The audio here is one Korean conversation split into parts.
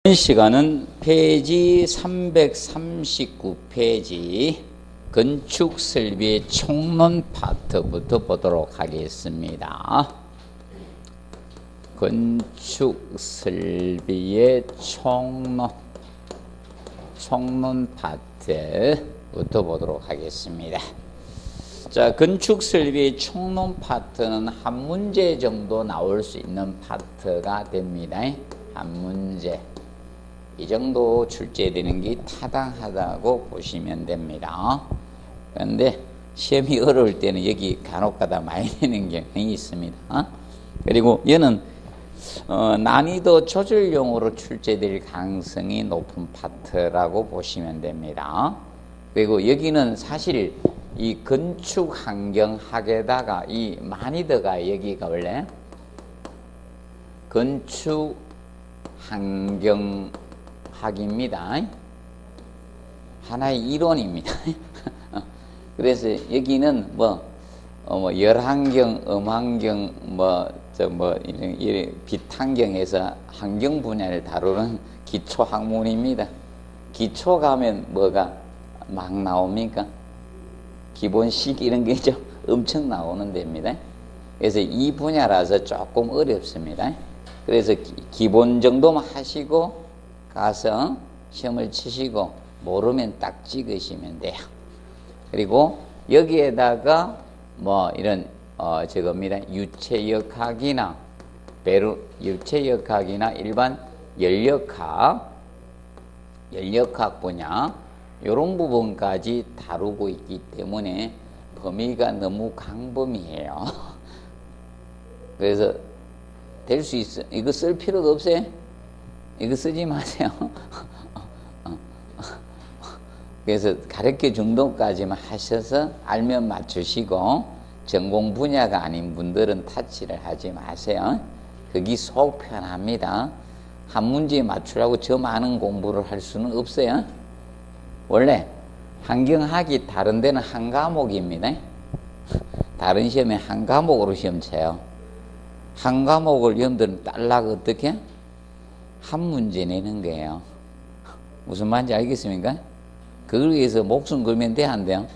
이번 시간은 페이지 339페이지 건축 설비의 총론 파트부터 보도록 하겠습니다. 건축 설비의 총론 파트부터 보도록 하겠습니다. 자, 건축 설비의 총론 파트는 한 문제 정도 나올 수 있는 파트가 됩니다. 한 문제. 이 정도 출제되는 게 타당하다고 보시면 됩니다. 그런데 시험이 어려울 때는 여기 간혹가다 많이 되는 경향이 있습니다. 그리고 얘는 난이도 조절용으로 출제될 가능성이 높은 파트라고 보시면 됩니다. 그리고 여기는 사실 이 건축환경학에다가 이 많이 여기가 원래 건축환경학입니다. 하나의 이론입니다. 그래서 여기는 열환경, 음환경, 빛환경에서 환경 분야를 다루는 기초학문입니다. 기초 가면 뭐가 막 나옵니까? 기본식 이런 게 좀 엄청 나오는 데입니다. 그래서 이 분야라서 조금 어렵습니다. 그래서 기본 정도만 하시고 가서 시험을 치시고 모르면 딱 찍으시면 돼요. 그리고 여기에다가 이런 저겁니다. 유체역학이나 유체역학이나 일반 연력학 분야 이런 부분까지 다루고 있기 때문에 범위가 너무 광범위해요. 그래서 될 수 있어. 이거 쓸 필요도 없어요. 이거 쓰지 마세요. 그래서 가르쳐 정도까지만 하셔서 알면 맞추시고 전공 분야가 아닌 분들은 타치를 하지 마세요. 그게 속 편합니다. 한 문제 맞추라고 저 많은 공부를 할 수는 없어요. 원래 환경학이 다른 데는 한 과목입니다. 다른 시험에 한 과목으로 시험 쳐요. 한 과목을 여러분들은 딸락 어떻게? 한 문제 내는 거예요. 무슨 말인지 알겠습니까? 그걸 위해서 목숨 걸면 돼, 안 돼요?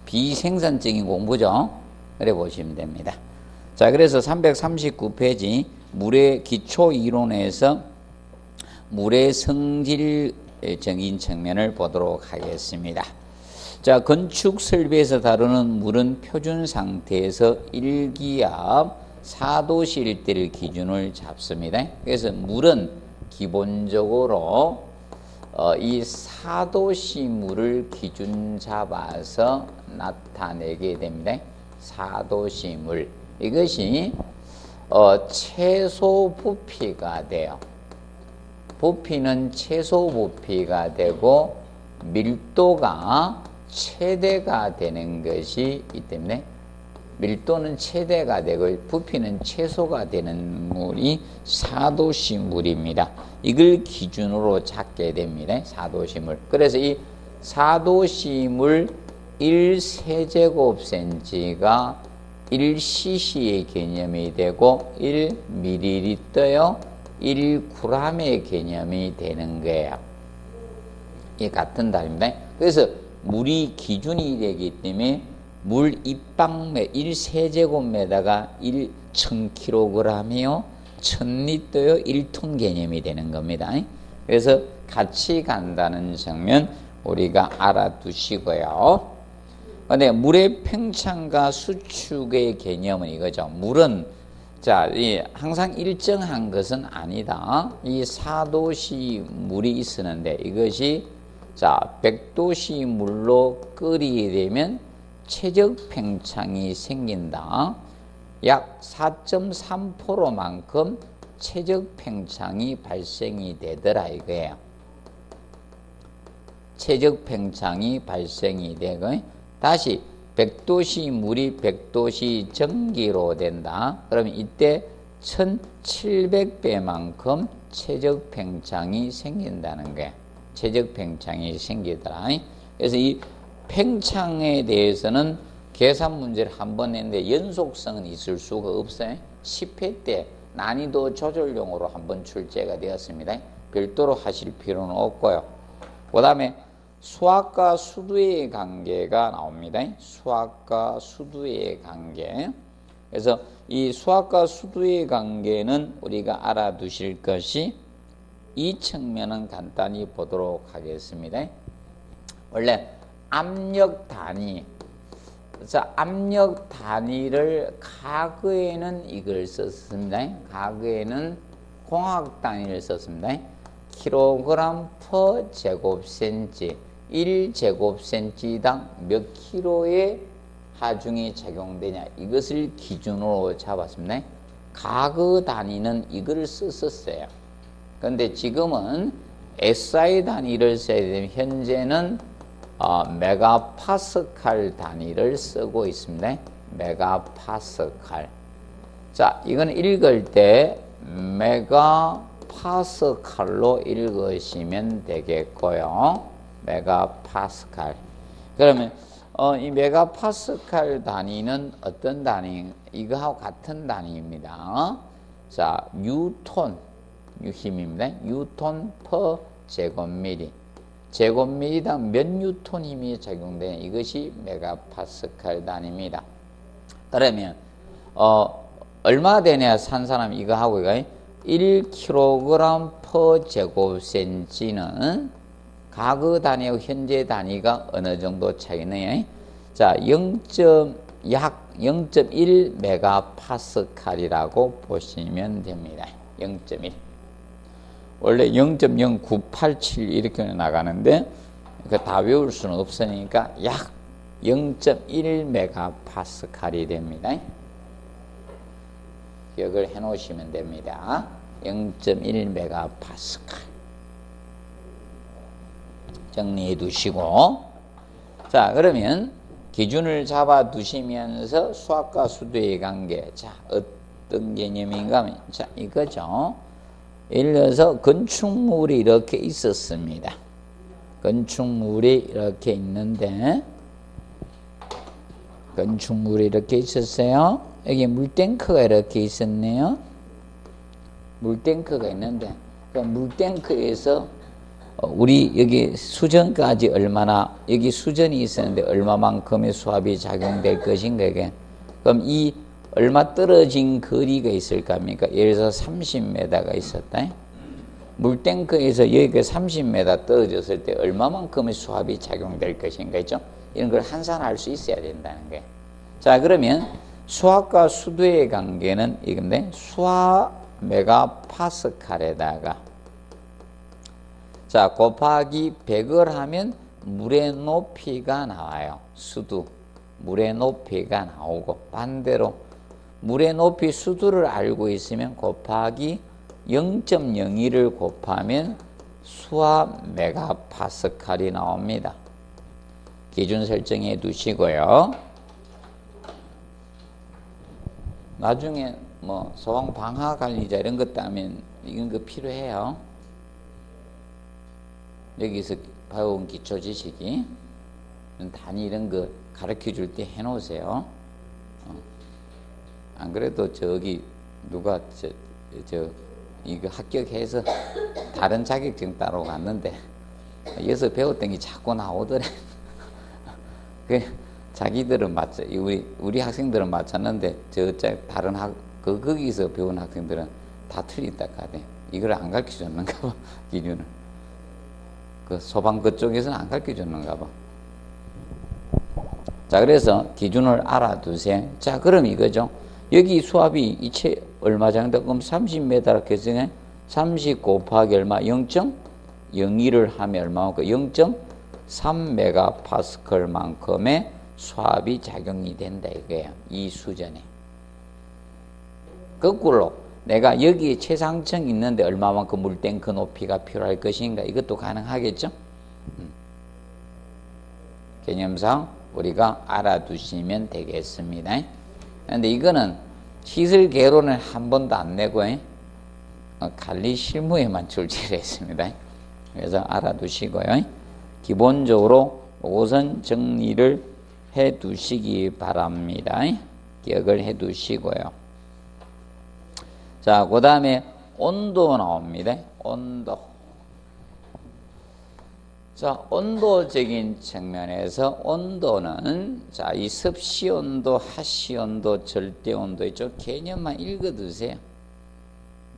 비생산적인 공부죠? 그래 보시면 됩니다. 자, 그래서 339페이지 물의 기초 이론에서 물의 성질적인 측면을 보도록 하겠습니다. 자, 건축 설비에서 다루는 물은 표준 상태에서 1기압 4도씨일 때를 기준을 잡습니다. 그래서 물은 기본적으로 이 4도씨 물을 기준 잡아서 나타내게 됩니다. 4도씨 물. 이것이 최소 부피가 돼요. 부피는 최소 부피가 되고 밀도가 최대가 되는 것이 이 때문에 밀도는 최대가 되고 부피는 최소가 되는 물이 4도씨 물입니다. 이걸 기준으로 잡게 됩니다. 4도씨 물. 그래서 이 4도씨 물 1세제곱센치가 1cc의 개념이 되고 1ml요 1g의 개념이 되는 거예요. 이 같은 단위입니다. 그래서 물이 기준이 되기 때문에 물 입방매 1세제곱미터가 1000kg이요 1000리터요 1톤 개념이 되는 겁니다. 그래서 같이 간다는 장면 우리가 알아두시고요. 근데 물의 팽창과 수축의 개념은 이거죠. 물은 항상 일정한 것은 아니다. 이 4도씨 물이 있었는데 이것이 100도씨 물로 끓이게 되면 최적 팽창이 생긴다. 약 4.3%만큼 최적 팽창이 발생이 되더라 이거예요. 최적 팽창이 발생이 되고 다시 100도씨 물이 100도씨 전기로 된다. 그러면 이때 1700배만큼 최적 팽창이 생긴다는 거예요. 최적 팽창이 생기더라. 그래서 이 팽창에 대해서는 계산 문제를 한 번 냈는데 연속성은 있을 수가 없어요. 10회 때 난이도 조절용으로 한번 출제가 되었습니다. 별도로 하실 필요는 없고요. 그 다음에 수학과 수두의 관계가 나옵니다. 수학과 수두의 관계. 그래서 이 수학과 수두의 관계는 우리가 알아두실 것이 이 측면은 간단히 보도록 하겠습니다. 원래 압력 단위, 자, 압력 단위를 과거에는 이걸 썼습니다. 과거에는 공학 단위를 썼습니다. 킬로그램 퍼 제곱센치, 1제곱센치당 몇 킬로의 하중이 작용되냐, 이것을 기준으로 잡았습니다. 과거 단위는 이걸 썼었어요. 그런데 지금은 SI 단위를 써야 되면 현재는 메가파스칼 단위를 쓰고 있습니다. 메가파스칼. 자, 이건 읽을 때 메가파스칼로 읽으시면 되겠고요. 메가파스칼. 그러면 이 메가파스칼 단위는 어떤 단위? 이거하고 같은 단위입니다. 자, 뉴턴, 힘입니다. 뉴턴 퍼 제곱미리. 제곱미리당 몇 뉴턴 힘이 작용되냐, 이것이 메가파스칼 단위입니다. 그러면 얼마 되냐 산 사람 이거 하고 이거 1kg 퍼 제곱센치는 과거 단위하고 현재 단위가 어느 정도 차이네요. 자, 0.1 메가파스칼이라고 보시면 됩니다. 0.1. 원래 0.0987 이렇게 나가는데 다 외울 수는 없으니까 약 0.1 메가파스칼이 됩니다. 기억을 해 놓으시면 됩니다. 0.1 메가파스칼 정리해 두시고, 자, 그러면 기준을 잡아 두시면서 수학과 수도의 관계, 자, 어떤 개념인가 하면, 자, 이거죠. 예를 들어서 건축물이 이렇게 있었습니다. 건축물이 이렇게 있는데, 건축물이 이렇게 있었어요. 여기 물탱크가 이렇게 있었네요. 물탱크가 있는데, 그 물탱크에서 우리 여기 수전까지 얼마나, 여기 수전이 있었는데 얼마만큼의 수압이 작용될 것인가, 이게. 그럼 이 얼마 떨어진 거리가 있을까 합니까? 예를 들어서 30m가 있었다. 물탱크에서 여기가 30m 떨어졌을 때 얼마만큼의 수압이 작용될 것인가 있죠? 이런 걸 한산할 수 있어야 된다는 거예요. 자, 그러면 수압과 수도의 관계는 이건데, 수압 메가파스칼에다가 자, 곱하기 100을 하면 물의 높이가 나와요. 수두, 물의 높이가 나오고, 반대로 물의 높이 수두를 알고 있으면 곱하기 0.01을 곱하면 수압 메가파스칼이 나옵니다. 기준 설정해 두시고요. 나중에 뭐 소방 방화 관리자 이런 것 따면 이런 거 필요해요. 여기서 배운 기초 지식이 단위 이런 거 가르쳐 줄 때 해 놓으세요. 안 그래도 저기 누가 이거 합격해서 다른 자격증 따러 갔는데 여기서 배웠던 게 자꾸 나오더래. 그 자기들은 맞죠. 우리 학생들은 맞췄는데 다른 거기서 배운 학생들은 다 틀렸다 카대. 이걸 안 가르쳐 줬는가 봐. 기준을. 그 소방 그쪽에서는 안 가르쳐 줬는가 봐. 자, 그래서 기준을 알아두세요. 자, 그럼 이거죠. 여기 수압이 이체 얼마 정도? 그럼 30m라 했으면 30 곱하기 얼마? 0.01을 하면 얼마만큼? 0.3 메가파스칼만큼의 수압이 작용이 된다 이거예요. 이 수전에. 거꾸로 내가 여기에 최상층 있는데 얼마만큼 물탱크 높이가 필요할 것인가, 이것도 가능하겠죠. 개념상 우리가 알아두시면 되겠습니다. 그런데 이거는 시설 개론을 한 번도 안 내고 관리 실무에만 출제했습니다. 그래서 알아두시고요. 기본적으로 우선 정리를 해 두시기 바랍니다. 기억을 해 두시고요. 자, 그 다음에 온도 나옵니다. 온도. 자, 온도적인 측면에서 온도는 자, 이 습시 온도, 하시 온도, 절대 온도 이쪽 개념만 읽어두세요.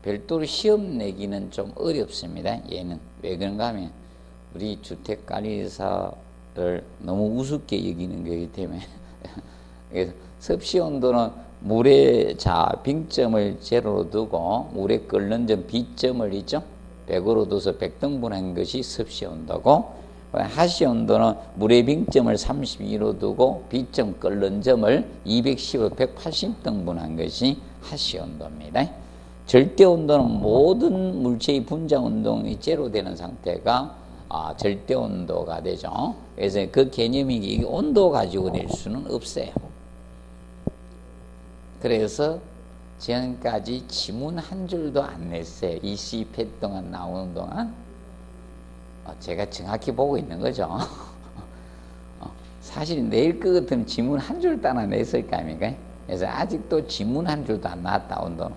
별도로 시험 내기는 좀 어렵습니다. 얘는 왜 그런가 하면 우리 주택관리사를 너무 우습게 여기는 거기 때문에 그래서 습시 온도는 물의 자 빙점을 제로로 두고 물의 끓는 점 B점을 있죠. 100으로 둬서 100등분한 것이 습시 온도고, 하시 온도는 물의 빙점을 32로 두고 B점 끓는 점을 210으로 180등분한 것이 하시 온도입니다. 절대 온도는 모든 물체의 분자 운동이 제로 되는 상태가 절대 온도가 되죠. 그래서 그 개념이 이게 온도 가지고 낼 수는 없어요. 그래서 지금까지 지문 한 줄도 안 냈어요. 이 C패 동안 나오는 동안 제가 정확히 보고 있는 거죠. 사실 내일 것 같으면 지문 한 줄도 하나 냈을 거 아닙니까? 그래서 아직도 지문 한 줄도 안 나왔다, 온도는.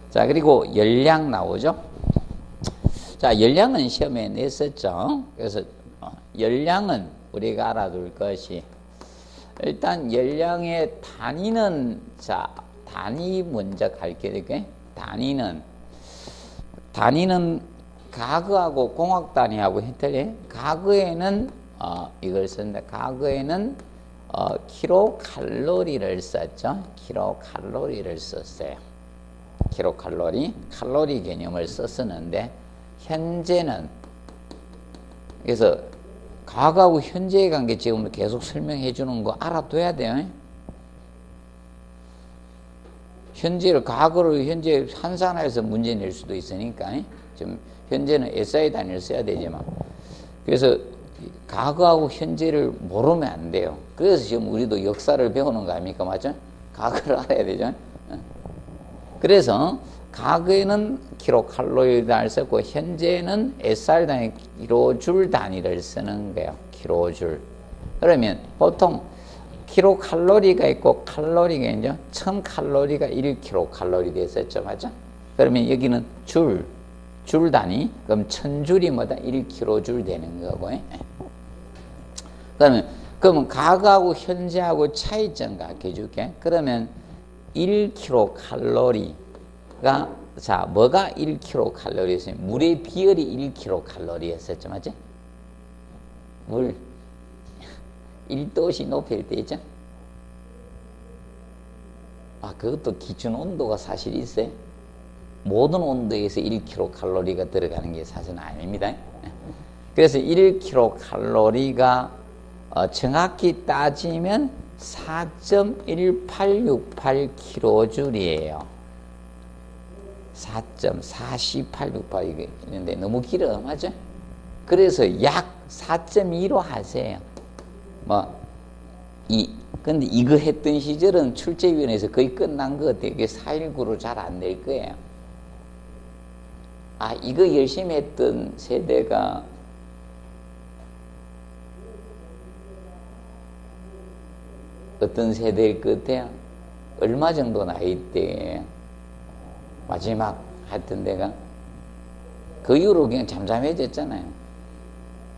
자, 그리고 열량 나오죠. 자, 열량은 시험에 냈었죠. 그래서 열량은 우리가 알아둘 것이, 일단 열량의 단위는, 자, 단위 먼저 가르쳐드릴게요. 단위는 가그하고 공학 단위하고 틀려요. 가그에는 이걸 쓴다. 가그에는 킬로칼로리를 썼죠. 킬로칼로리를 썼어요. 킬로칼로리, 칼로리 개념을 썼었는데, 현재는, 그래서 과거하고 현재의 관계 지금 계속 설명해 주는 거 알아둬야 돼요. 현재를, 과거를 현재 환산해서 문제 낼 수도 있으니까, 지금 현재는 SI 단위를 써야 되지만, 그래서 과거하고 현재를 모르면 안 돼요. 그래서 지금 우리도 역사를 배우는 거 아닙니까? 맞죠? 과거를 알아야 되죠. 그래서 과거에는 킬로칼로리 단위를 썼고, 현재는 SR 단위, 킬로줄 단위를 쓰는 거예요. 킬로줄. 그러면 보통 킬로칼로리가 있고 칼로리가 있죠. 1000칼로리가 1킬로칼로리 됐었죠. 맞죠? 그러면 여기는 줄 단위. 그럼 1000줄이 뭐다? 1킬로줄 되는 거고. 그러면 과거하고 현재하고 차이점 가르쳐 줄게. 그러면 1킬로칼로리가, 자, 뭐가 1킬로칼로리였어요? 물의 비율이 1킬로칼로리였었죠. 맞죠? 물 1도씨 높일 때 있죠? 그것도 기준 온도가 사실 있어요. 모든 온도에서 1킬로칼로리가 들어가는 게 사실은 아닙니다. 그래서 1킬로칼로리가 정확히 따지면 4.1868kJ이에요. 4.4868 이게 있는데 너무 길어, 맞죠? 그래서 약 4.2로 하세요. 근데 이거 했던 시절은 출제위원회에서 거의 끝난 것 같아요. 이게 419로 잘 안 낼 거예요. 이거 열심히 했던 세대가 어떤 세대일 것 같아요? 얼마 정도 나이 때 마지막 했던 데가? 그 이후로 그냥 잠잠해졌잖아요.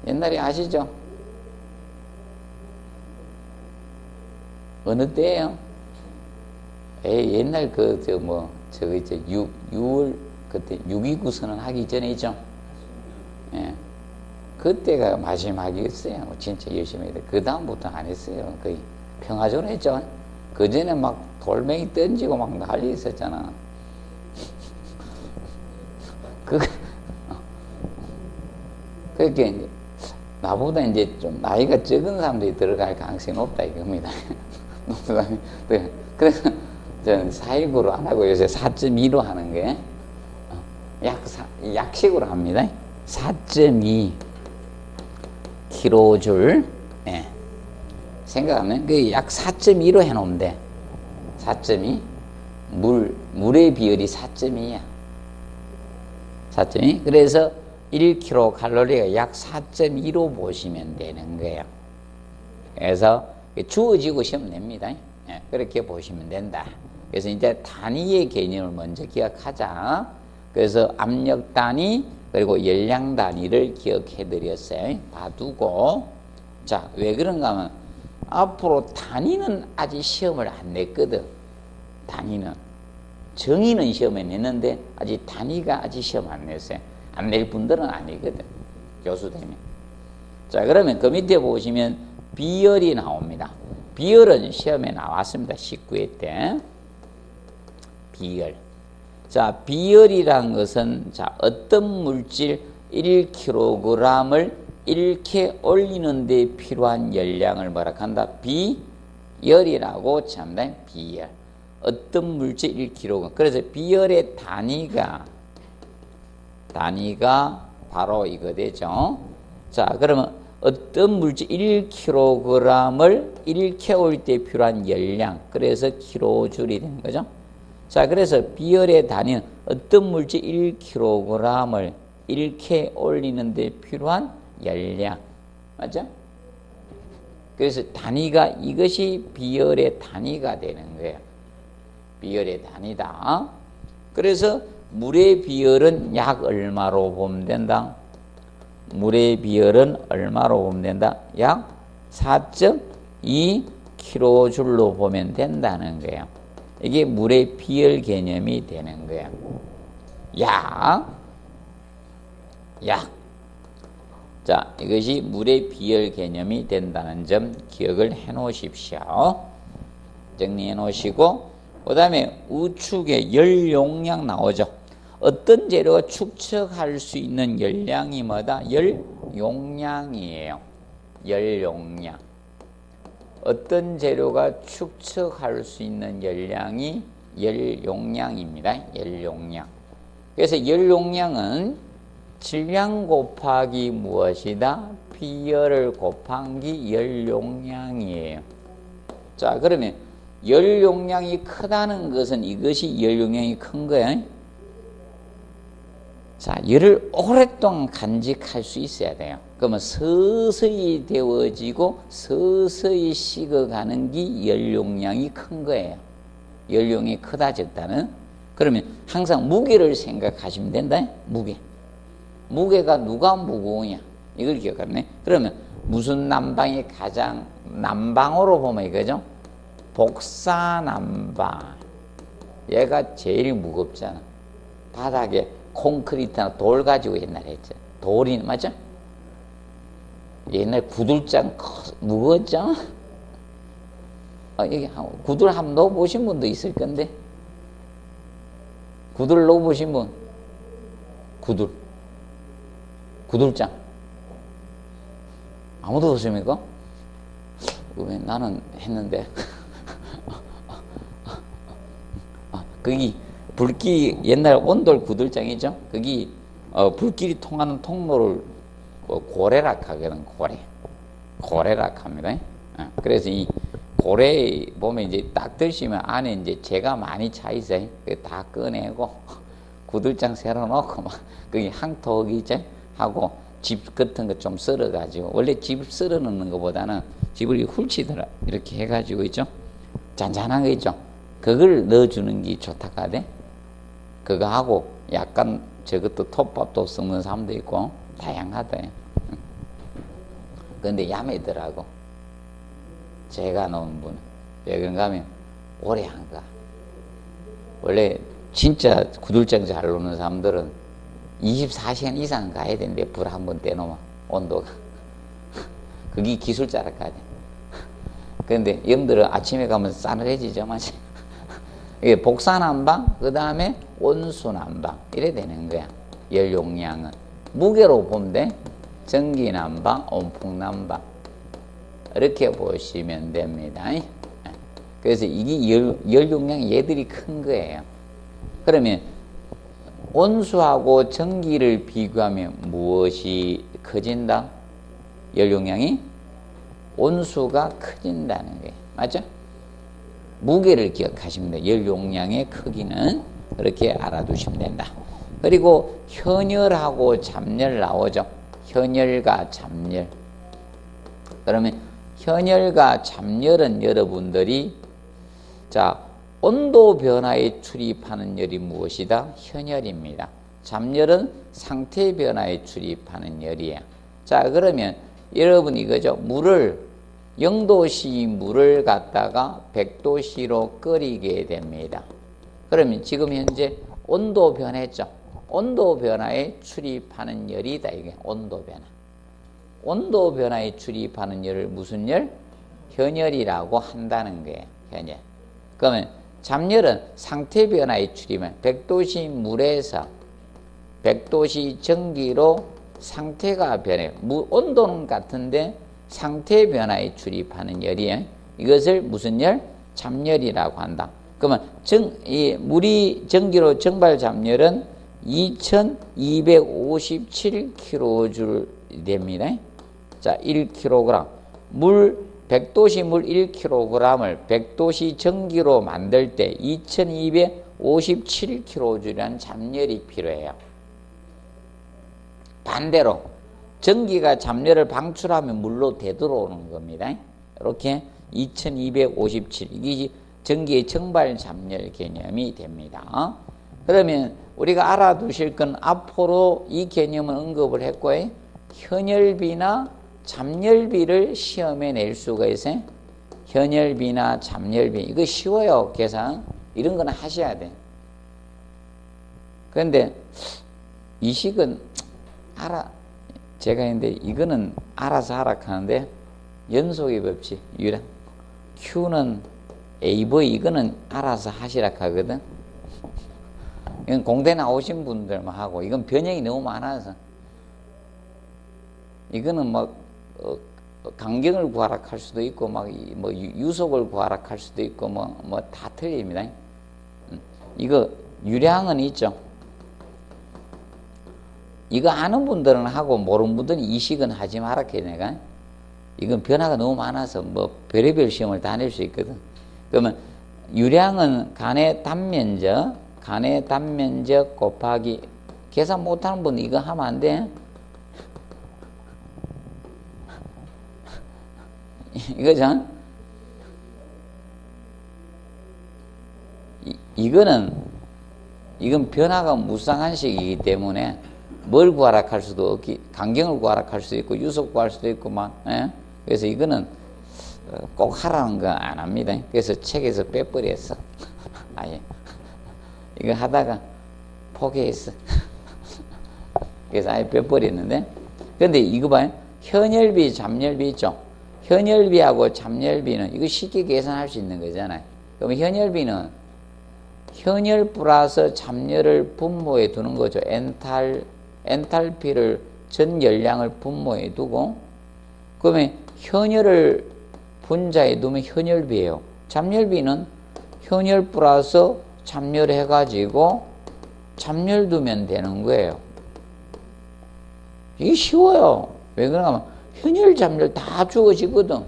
옛날에 아시죠? 어느 때예요? 옛날 저거 이제 6월 그때 6.29 선언 하기 전이죠. 예. 그때가 마지막이었어요. 진짜 열심히 했어요. 그 다음부터 안 했어요. 거의 평화적으로 했죠. 그 전에 막 돌멩이 던지고 막 난리 있었잖아. 그렇게 이제 나보다 이제 좀 나이가 적은 사람들이 들어갈 가능성이 높다 이겁니다. 그래서 저는 4.19로 안 하고 요새 4.2로 하는 게 약식으로 합니다. 4.2 킬로줄. 예. 생각하면 그 약 4.2로 해놓으면 돼. 4.2 물의 비율이 4.2야. 4.2. 그래서 1킬로칼로리가 약 4.2로 보시면 되는 거예요. 그래서 주어지고 시험 냅니다. 예, 그렇게 보시면 된다. 그래서 이제 단위의 개념을 먼저 기억하자. 그래서 압력 단위, 그리고 열량 단위를 기억해 드렸어요. 봐두고. 자, 왜 그런가 하면 앞으로 단위는 아직 시험을 안 냈거든. 단위는. 정의는 시험에 냈는데 아직 단위가 아직 시험 안 냈어요. 안 낼 분들은 아니거든. 교수 되면. 자, 그러면 그 밑에 보시면 비열이 나옵니다. 비열은 시험에 나왔습니다. 19회 때. 비열. 자, 비열이란 것은 자, 어떤 물질 1kg을 이렇게 올리는 데 필요한 열량을 뭐라 한다? 비열이라고 참다. 비열. 어떤 물질 1kg. 그래서 비열의 단위가 바로 이거 되죠. 자, 그러면 어떤 물질 1kg을 이렇게 올릴 때 필요한 열량. 그래서 킬로줄이 되는 거죠. 자, 그래서 비열의 단위는 어떤 물질 1kg을 이렇게 올리는 데 필요한 열량. 맞죠? 그래서 단위가 이것이 비열의 단위가 되는 거예요. 비열의 단위다. 그래서 물의 비열은 약 얼마로 보면 된다? 물의 비열은 얼마로 보면 된다? 약 4.2kg로 보면 된다는 거예요. 이게 물의 비열 개념이 되는 거예요. 약. 자, 이것이 물의 비열 개념이 된다는 점 기억을 해 놓으십시오. 정리해 놓으시고, 그 다음에 우측에 열 용량 나오죠. 어떤 재료가 축적할 수 있는 열량이 뭐다? 열 용량이에요. 열 용량. 어떤 재료가 축적할 수 있는 열량이 열 용량입니다. 열 용량. 그래서 열 용량은 질량 곱하기 무엇이다? 비열을 곱한 게 열 용량이에요. 자, 그러면 열 용량이 크다는 것은 이것이 열 용량이 큰 거야. 자, 열을 오랫동안 간직할 수 있어야 돼요. 그러면 서서히 데워지고 서서히 식어가는 게 열 용량이 큰 거예요. 열용이 크다 적다는. 그러면 항상 무게를 생각하시면 된다. 무게가 누가 무거우냐 이걸 기억하네. 그러면 무슨 난방이 가장, 난방으로 보면 이거죠. 복사난방. 얘가 제일 무겁잖아. 바닥에 콘크리트나 돌 가지고 옛날에 했죠. 돌이 맞죠? 옛날 구들장 무거웠죠? 여기 구들 한번 넣어보신 분도 있을 건데. 구들 넣어보신 분? 구들장. 아무도 없습니까? 왜 나는 했는데. 거기 불길이 옛날 온돌 구들장이죠. 거기 불길이 통하는 통로를 고래락 하거든. 고래락 합니다. 그래서 이 고래 보면 이제 딱 드시면 안에 이제 재가 많이 차 있어요. 다 꺼내고 구들장 새로 놓고 막 거기 항토기죠 하고 집 같은 거 좀 썰어 가지고, 원래 집 썰어 넣는 것보다는 집을 훌치더라 이렇게 해가지고 있죠. 잔잔한 거 있죠. 그걸 넣어주는 게 좋다고 하대. 그거 하고 약간 저것도 톱밥도 섞는 사람도 있고 다양하다. 근데 야매더라고. 제가 넣은 분은. 왜 그런가 하면 오래 한 가. 원래 진짜 구들장 잘 놓는 사람들은 24시간 이상 가야 되는데, 불 한 번 떼놓으면 온도가. 그게 기술자라 가야 돼. 그런데 여러분들은 아침에 가면 싸늘해지죠, 맞지? 이게 복사난방, 그 다음에 온수난방 이래 되는 거야. 열 용량은 무게로 보면 돼. 전기난방, 온풍난방 이렇게 보시면 됩니다. 그래서 이게 열 용량이 얘들이 큰 거예요. 그러면 온수하고 전기를 비교하면 무엇이 커진다? 열 용량이? 온수가 커진다는 거예요. 맞죠? 무게를 기억하시면 돼요. 열 용량의 크기는 그렇게 알아두시면 된다. 그리고 현열하고 잡열 나오죠. 현열과 잡열. 그러면 현열과 잡열은 여러분들이 온도 변화에 출입하는 열이 무엇이다? 현열입니다. 잡열은 상태 변화에 출입하는 열이에요. 자, 그러면 여러분 이거죠. 물을 0도씨 물을 갖다가 100도씨로 끓이게 됩니다. 그러면 지금 현재 온도 변했죠. 온도 변화에 출입하는 열이다. 이게 온도 변화. 온도 변화에 출입하는 열을 무슨 열? 현열이라고 한다는 거예요. 현열. 그러면 잡열은 상태 변화에 출입하는 100도씨 물에서 100도씨 전기로 상태가 변해요. 온도는 같은데 상태 변화에 출입하는 열이에요. 이것을 무슨 열? 잡열이라고 한다. 그러면 이 물이 전기로 증발 잡열은 2257kJ 됩니다. 자, 1kg. 100도씨 물 1kg을 100도씨 전기로 만들 때 2257kJ라는 잡열이 필요해요. 반대로 전기가 잡열을 방출하면 물로 되돌아오는 겁니다. 이렇게 2257 이게 전기의 증발 잡열 개념이 됩니다. 그러면 우리가 알아두실 건 앞으로 이 개념은 언급을 했고 현열비나 잡열비를 시험에 낼 수가 있어요. 현열비나 잡열비 이거 쉬워요. 계산 이런 거는 하셔야 돼. 그런데 이 식은 제가 했는데 이거는 알아서 하라 하는데 연속의 법칙 유랑 Q는 AV 이거는 알아서 하시라 하거든. 이건 공대 나오신 분들만 하고 이건 변형이 너무 많아서 이거는 강경을 구하라 할 수도 있고 유속을 구하라 할 수도 있고 다 틀립니다. 이거 유량은 있죠. 이거 아는 분들은 하고 모르는 분들은 이 식은 하지 마라 내가. 이건 변화가 너무 많아서 별의별 시험을 다 낼 수 있거든. 그러면 유량은 간의 단면적 곱하기 계산 못하는 분 이거 하면 안 돼. 이거죠? 이건 변화가 무쌍한 식이기 때문에 뭘 구하라 할 수도 없기, 강경을 구하라 할 수도 있고 유속 구할 수도 있고 그래서 이거는 꼭 하라는 거 안 합니다. 그래서 책에서 빼버렸어. 아예 이거 하다가 포기했어. 그래서 아예 빼버렸는데, 근데 이거 봐요. 현열비, 잡열비 있죠. 현열비하고 잡열비는 이거 쉽게 계산할 수 있는 거잖아요. 그럼 현열비는 현열 플러스 잡열을 분모에 두는 거죠. 엔탈피를 전 열량을 분모에 두고, 그러면 현열을 분자에 두면 현열비예요. 잡열비는 현열 플러스 잡열 해가지고 잡열 두면 되는 거예요. 이게 쉬워요. 왜 그러냐면 현열 잡열 다 주어지거든.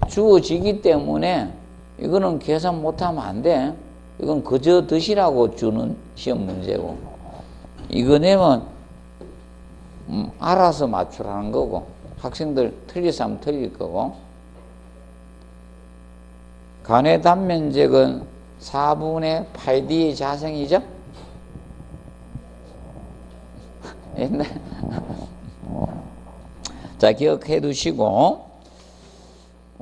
주어지기 때문에 이거는 계산 못하면 안 돼. 이건 그저 드시라고 주는 시험 문제고, 이거 내면 알아서 맞추라는 거고, 학생들 틀리면 틀릴 거고. 간의 단면적은 4분의 8D의 자성이죠? 옛날 자, 기억해 두시고,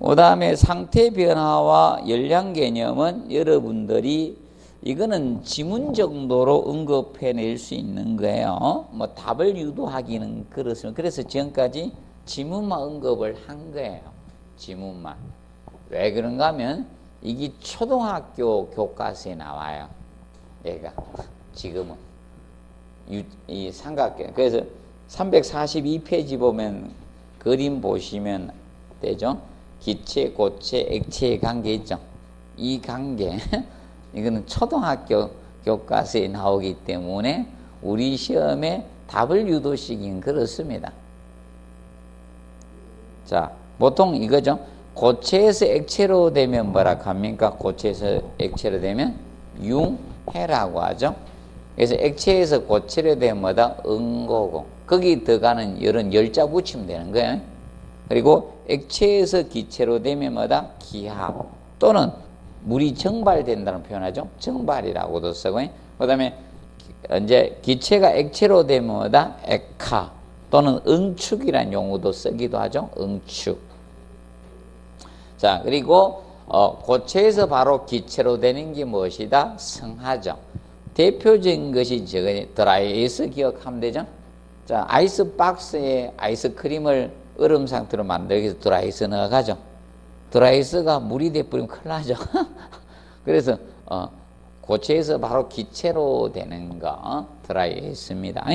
그 다음에 상태 변화와 열량 개념은 여러분들이 이거는 지문 정도로 언급해낼 수 있는 거예요. 답을 유도하기는 그렇습니다. 그래서 지금까지 지문만 언급을 한 거예요. 지문만. 왜 그런가 하면 이게 초등학교 교과서에 나와요. 얘가 지금은 이 삼각형. 그래서 342페이지 보면 그림 보시면 되죠. 기체, 고체, 액체의 관계 있죠. 이 관계 이거는 초등학교 교과서에 나오기 때문에 우리 시험에 답을 유도시키긴 그렇습니다. 자, 보통 이거죠. 고체에서 액체로 되면 뭐라 합니까? 고체에서 액체로 되면 융해라고 하죠. 그래서 액체에서 고체로 되면 뭐다? 응고고, 거기 들어가는 열은 열자 붙이면 되는 거예요. 그리고 액체에서 기체로 되면 뭐다? 기하, 또는 물이 정발된다는 표현하죠. 정발이라고도 쓰고, 그 다음에 이제 기체가 액체로 되면 뭐다? 액화 또는 응축이라는 용어도 쓰기도 하죠. 응축. 자, 그리고 고체에서 바로 기체로 되는 게 무엇이다? 성하죠. 대표적인 것이 드라이 아이스 기억하면 되죠. 자, 아이스 박스에 아이스크림을 얼음 상태로 만들기 위해서 드라이 아이스 넣어가죠. 드라이 아이스가 물이 돼버리면 큰일 나죠. 그래서 고체에서 바로 기체로 되는 거 드라이 아이스입니다.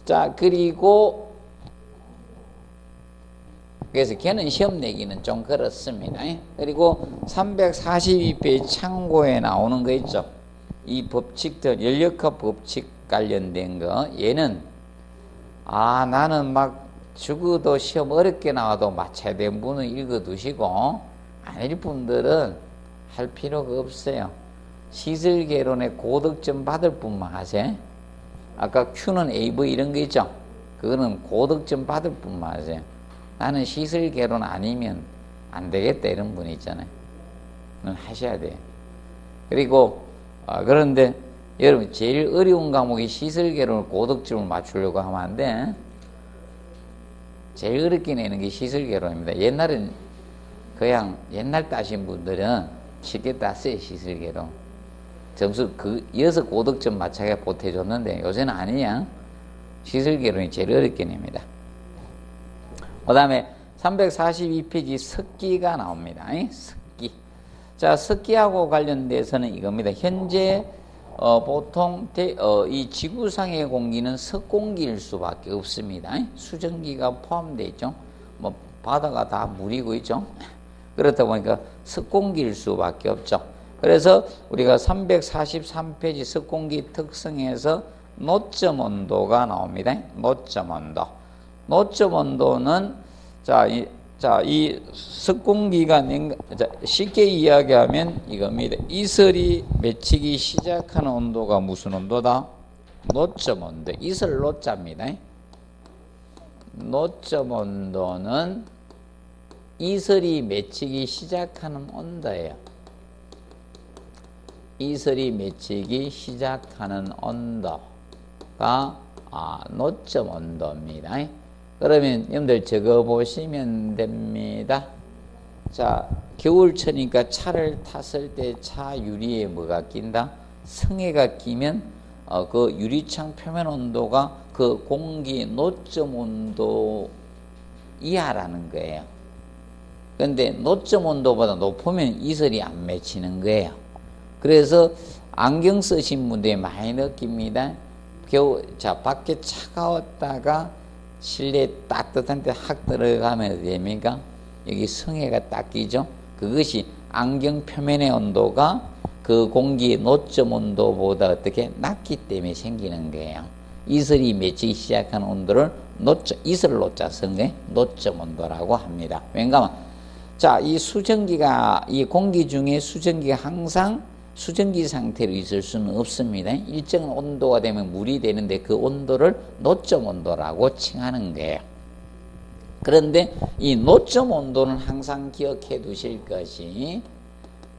자, 그리고 그래서 걔는 시험 내기는 좀 그렇습니다. 그리고 342페이지 참고에 나오는 거 있죠. 이 법칙들, 연력학 법칙 관련된 거, 얘는 나는 막 죽어도 시험 어렵게 나와도 맞춰야 되는 분은 읽어두시고 아닐 분들은 할 필요가 없어요. 시설개론의 고득점 받을 뿐만 하세요. 아까 Q는 AV 이런 거 있죠. 그거는 고득점 받을 뿐만 하세요. 나는 시설개론 아니면 안 되겠다 이런 분이 있잖아요. 하셔야 돼요. 그리고 그런데 여러분 제일 어려운 과목이 시설개론을 고득점을 맞추려고 하면 안 돼. 제일 어렵게 내는 게 시설개론입니다. 옛날엔 그냥 옛날 따신 분들은 쉽게 땄어요. 시설개론. 점수 이어서 고득점 맞춰가 보태줬는데 요새는 아니야. 시설개론이 제일 어렵게 냅니다. 그 다음에 342페이지 석기가 나옵니다. 석기. 자, 석기하고 관련돼서는 이겁니다. 현재 보통 이 지구상의 공기는 석공기일 수밖에 없습니다. 수증기가 포함되어 있죠. 뭐 바다가 다 물이고 있죠. 그렇다 보니까 석공기일 수밖에 없죠. 그래서 우리가 343페이지 석공기 특성에서 노점 온도가 나옵니다. 노점 온도. 노점 온도는 이 석공기가 쉽게 이야기하면 이겁니다. 이슬이 맺히기 시작하는 온도가 무슨 온도다? 노점 온도. 이슬 노자입니다. 노점 온도는 이슬이 맺히기 시작하는 온도예요. 이슬이 맺히기 시작하는 온도가 노점 온도입니다. 그러면 여러분들 적어 보시면 됩니다. 자, 겨울철이니까 차를 탔을 때 차 유리에 뭐가 낀다? 성에가 끼면 그 유리창 표면 온도가 그 공기 노점 온도 이하라는 거예요. 그런데 노점 온도보다 높으면 이슬이 안 맺히는 거예요. 그래서 안경 쓰신 분들이 많이 느낍니다. 밖에 차가웠다가 실내 따뜻한 데 확 들어가면 됩니까? 여기 성에가 딱 끼죠? 그것이 안경 표면의 온도가 그 공기의 노점 온도보다 어떻게 낮기 때문에 생기는 거예요. 이슬이 맺히기 시작하는 온도를 이슬 노자 성의 노점 온도라고 합니다. 왜냐하면 이 수증기가 이 공기 중에 수증기가 항상 수증기 상태로 있을 수는 없습니다. 일정한 온도가 되면 물이 되는데 그 온도를 노점 온도라고 칭하는 거예요. 그런데 이 노점 온도는 항상 기억해 두실 것이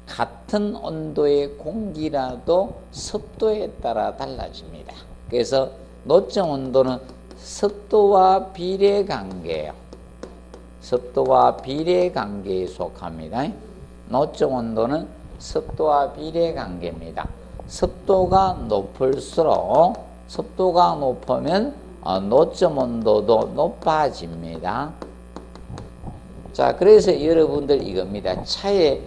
같은 온도의 공기라도 습도에 따라 달라집니다. 그래서 노점 온도는 습도와 비례 관계예요. 습도와 비례 관계에 속합니다. 노점 온도는 습도와 비례 관계입니다. 습도가 높을수록 습도가 높으면 노점 온도도 높아집니다. 자, 그래서 여러분들 이겁니다. 차에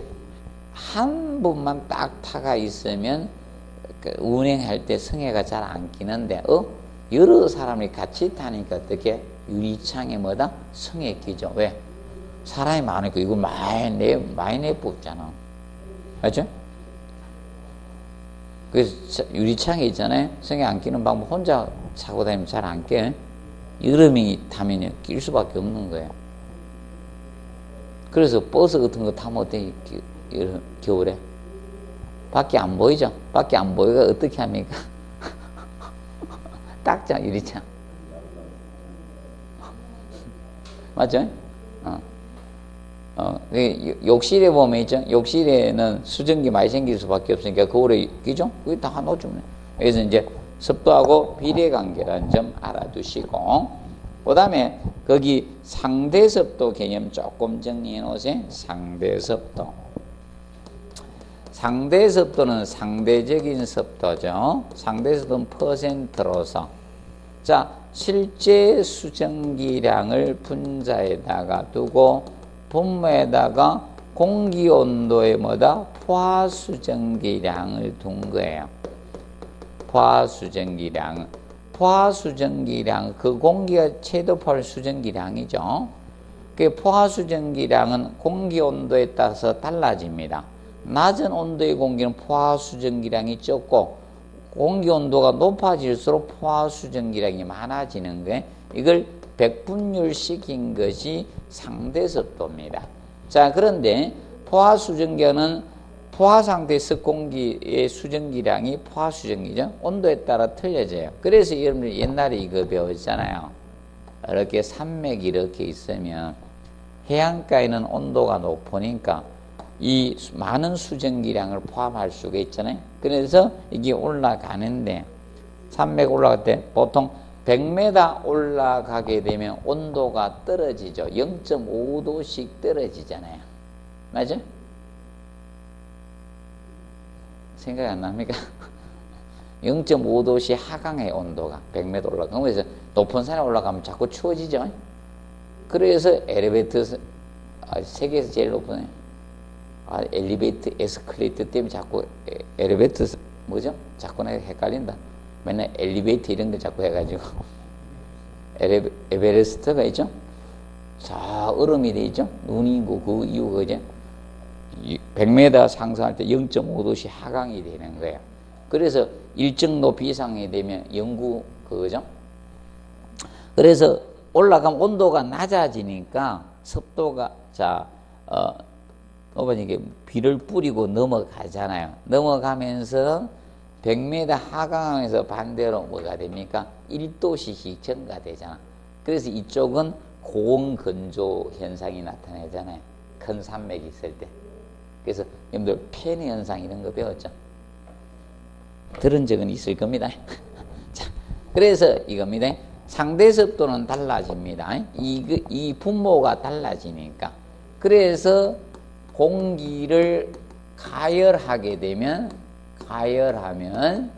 한 분만 딱 타가 있으면 운행할 때 성에가 잘 안 끼는데 여러 사람이 같이 타니까 어떻게 유리창에 뭐다? 성에 끼죠. 왜? 사람이 많으니까 이거 많이 내뽑잖아. 맞죠? 그래서 유리창에 있잖아요. 성에 안 끼는 방법 혼자 차고 다니면 잘 안 껴요. 여러 명이 타면 낄 수밖에 없는 거예요. 그래서 버스 같은 거 타면 어떻게 겨울에? 밖에 안 보이죠? 밖에 안 보이가 어떻게 합니까? 닦자, 유리창. 맞죠? 욕실에 보면 있죠? 욕실에는 수증기 많이 생길 수밖에 없으니까 거울에 끼죠? 그게 다 놓죠. 그래서 이제 습도하고 비례관계라는 점 알아두시고, 그 다음에 거기 상대습도 개념 조금 정리해 놓으세요. 상대습도. 상대습도는 상대적인 습도죠. 상대습도는 퍼센트로서. 자, 실제 수증기량을 분자에다가 두고 분모에다가 공기온도의 뭐다? 포화수증기량을 둔 거예요. 포화수증기량. 포화수증기량, 그 공기가 채도포할 수증기량이죠. 그 포화수증기량은 공기온도에 따라서 달라집니다. 낮은 온도의 공기는 포화수증기량이 적고, 공기온도가 높아질수록 포화수증기량이 많아지는 거예요. 이걸 백분율시킨 것이 상대습도입니다. 자, 그런데 포화수증기는 포화상태 습공기의 수증기량이 포화수증기죠. 온도에 따라 틀려져요. 그래서 여러분들 옛날에 이거 배웠잖아요. 이렇게 산맥이 이렇게 있으면 해안가에는 온도가 높으니까 이 많은 수증기량을 포함할 수가 있잖아요. 그래서 이게 올라가는데, 산맥 올라갈 때 보통 100m 올라가게 되면 온도가 떨어지죠. 0.5도씩 떨어지잖아요. 맞죠? 생각이 안 납니까? 0.5도씩 하강의 온도가 100m 올라가면, 그래서 높은 산에 올라가면 자꾸 추워지죠. 그래서 엘리베이터, 세계에서 제일 높은 엘리베이터 에스컬레이터 때문에 자꾸 엘리베이터 뭐죠? 자꾸 내가 헷갈린다. 맨날 엘리베이터 이런 거 자꾸 해가지고 에베레스트가 있죠? 저 얼음이 돼 있죠? 눈이 있고 그 이유가 그죠? 100m 상승할 때 0.5도씩 하강이 되는 거예요. 그래서 일정 높이 이상이 되면 영구 그거죠. 그래서 올라가면 온도가 낮아지니까 습도가 높아지니까 비를 뿌리고 넘어가잖아요. 넘어가면서 100m 하강하면서 반대로 뭐가 됩니까? 1도씩 증가되잖아. 그래서 이쪽은 고온건조 현상이 나타나잖아요. 큰 산맥이 있을 때. 그래서 여러분들 팬의 현상 이런 거 배웠죠? 들은 적은 있을 겁니다. 자, 그래서 이겁니다. 상대습도는 달라집니다. 이 분모가 달라지니까. 그래서 공기를 가열하게 되면, 가열하면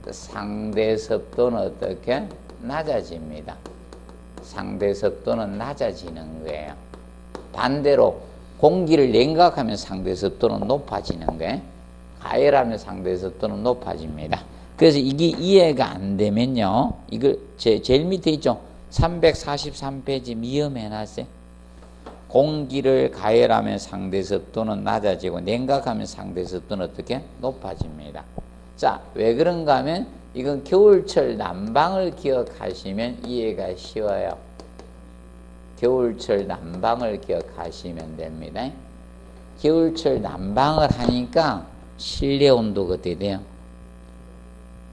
상대습도는 어떻게? 낮아집니다. 상대습도는 낮아지는 거예요. 반대로 공기를 냉각하면 상대습도는 높아지는 거예요. 가열하면 상대습도는 높아집니다. 그래서 이게 이해가 안 되면요, 이걸 제일 밑에 있죠? 343페이지 미음해놨어요. 공기를 가열하면 상대습도는 낮아지고 냉각하면 상대습도는 어떻게? 높아집니다. 자, 왜 그런가 하면 이건 겨울철 난방을 기억하시면 이해가 쉬워요. 겨울철 난방을 기억하시면 됩니다. 겨울철 난방을 하니까 실내 온도가 어떻게 돼요?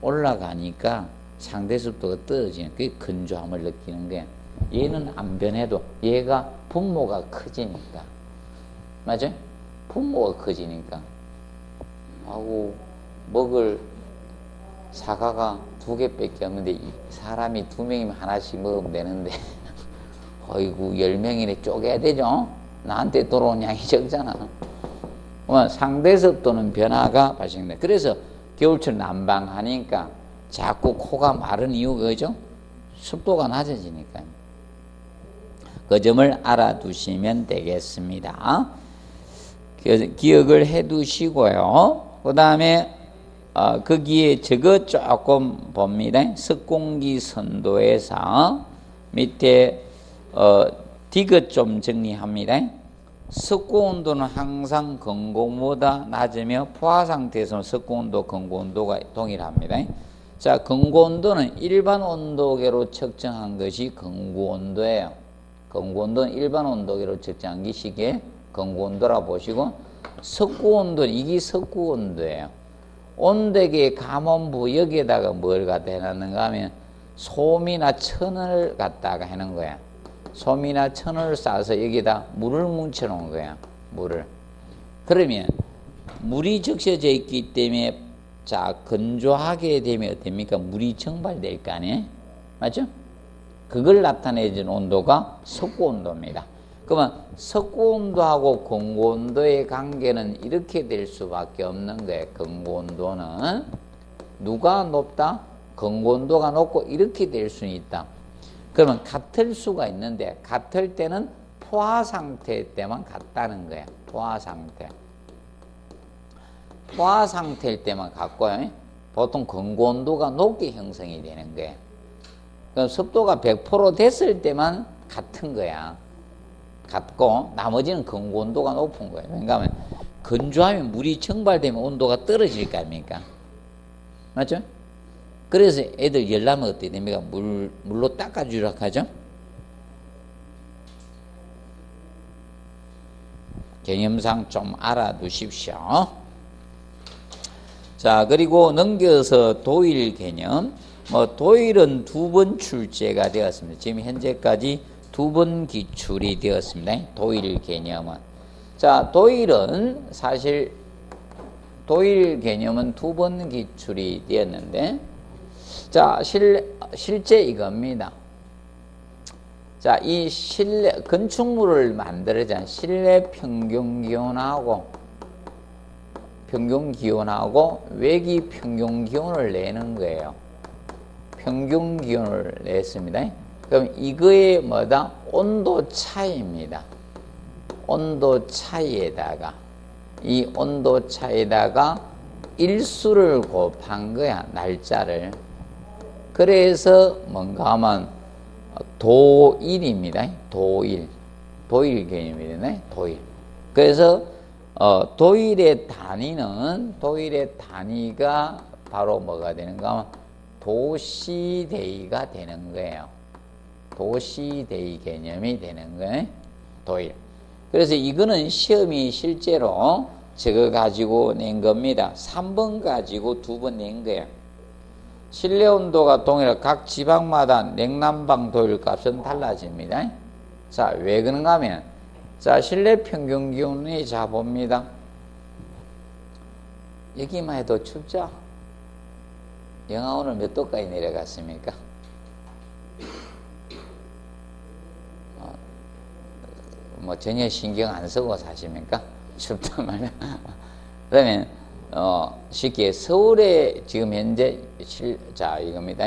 올라가니까 상대습도가 떨어지는, 그게 건조함을 느끼는 거예요. 얘는 안 변해도 얘가 분모가 커지니까. 맞아요? 분모가 커지니까. 하고 먹을 사과가 2개밖에 없는데 사람이 2명이면 하나씩 먹으면 되는데 어이구 10명이네 쪼개야 되죠? 나한테 들어온 양이 적잖아. 상대습도는 변화가 발생된다. 그래서 겨울철 난방하니까 자꾸 코가 마른 이유가 그죠? 습도가 낮아지니까요. 그 점을 알아두시면 되겠습니다. 기억을 해 두시고요. 그 다음에 거기에 저거 조금 봅니다. 습공기 선도에서 밑에 디귿 좀 정리합니다. 습고온도는 항상 건고온도보다 낮으며 포화 상태에서는 습고온도, 건고온도가 동일합니다. 자, 건고온도는 일반 온도계로 측정한 것이 건고온도예요. 건고온도는 일반 온도계로 측정한 게 시계 건고온도라 보시고, 습고온도는 이게 습고온도예요. 온도계 감온부 여기에다가 뭘 갖다 해놨는가 하면 솜이나 천을 갖다가 해놓은 거야. 솜이나 천을 싸서 여기다 물을 뭉쳐 놓은 거야. 물을. 그러면 물이 적셔져 있기 때문에 자, 건조하게 되면 됩니까? 물이 증발될 거 아니에요? 맞죠? 그걸 나타내준 온도가 석고온도입니다. 그러면 석고온도하고 건고온도의 관계는 이렇게 될 수밖에 없는 거예요. 건고온도는 누가 높다? 건고온도가 높고 이렇게 될 수 있다. 그러면 같을 수가 있는데 같을 때는 포화 상태 때만 같다는 거예요. 포화 상태. 포화 상태일 때만 같고요. 보통 건고온도가 높게 형성이 되는 거예요. 그럼 습도가 100% 됐을 때만 같은 거야. 같고 나머지는 건고온도가 높은 거예요. 왜냐하면 건조하면 물이 증발되면 온도가 떨어질 거 아닙니까? 맞죠? 그래서 애들 열나면 어떻게 됩니까? 물로 닦아주라 하죠? 개념상 좀 알아두십시오. 자, 그리고 넘겨서 도일 개념. 도일은 2번 출제가 되었습니다. 지금 현재까지 2번 기출이 되었습니다. 도일 개념은. 자, 도일은 사실 도일 개념은 2번 기출이 되었는데, 자, 실제 이겁니다. 자, 이 건축물을 만들자 실내 평균기온하고 외기 평균기온을 내는 거예요. 평균기온을 냈습니다. 그럼 이거의 뭐다? 온도 차이입니다. 온도 차이에다가 이 온도 차이에다가 일수를 곱한 거야. 날짜를. 그래서 뭔가 하면 도일입니다. 도일 개념이네. 도일. 그래서 도일의 단위가 바로 뭐가 되는가 하면 도시대위가 되는 거예요. 도시대위 개념이 되는 거예요. 도일. 그래서 이거는 시험이 실제로 저거 가지고 낸 겁니다. 3번 가지고 2번 낸 거예요. 실내 온도가 동일한 각 지방마다 냉난방 도일 값은 달라집니다. 자, 왜 그런가 하면, 자, 실내 평균 기온이 자 봅니다. 여기만 해도 춥죠? 영하 오늘 몇 도까지 내려갔습니까? 전혀 신경 안 쓰고 사십니까? 춥단 말이야. 그러면 쉽게 서울에 지금 현재 자 이겁니다.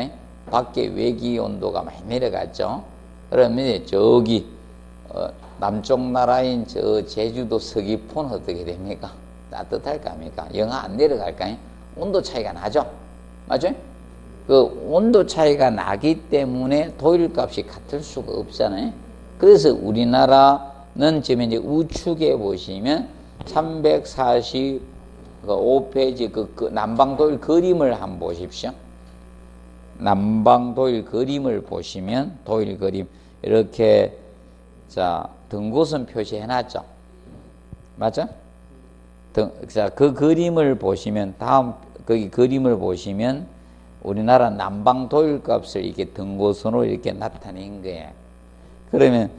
밖에 외기 온도가 많이 내려갔죠. 그러면 이제 저기 남쪽 나라인 저 제주도 서귀포는 어떻게 됩니까? 따뜻할까 합니까? 영하 안 내려갈까요? 온도 차이가 나죠. 맞죠? 그 온도 차이가 나기 때문에 도일값이 같을 수가 없잖아요. 그래서 우리나라는 지금 이제 우측에 보시면 345페이지 그 남방도일 그림을 한번 보십시오. 남방도일 그림을 보시면 도일 그림 이렇게 자 등고선 표시해 놨죠. 맞죠? 자, 그 그림을 보시면 거기 그림을 보시면 우리나라 남방 도일 값을 이렇게 등고선으로 이렇게 나타낸 거예요. 그러면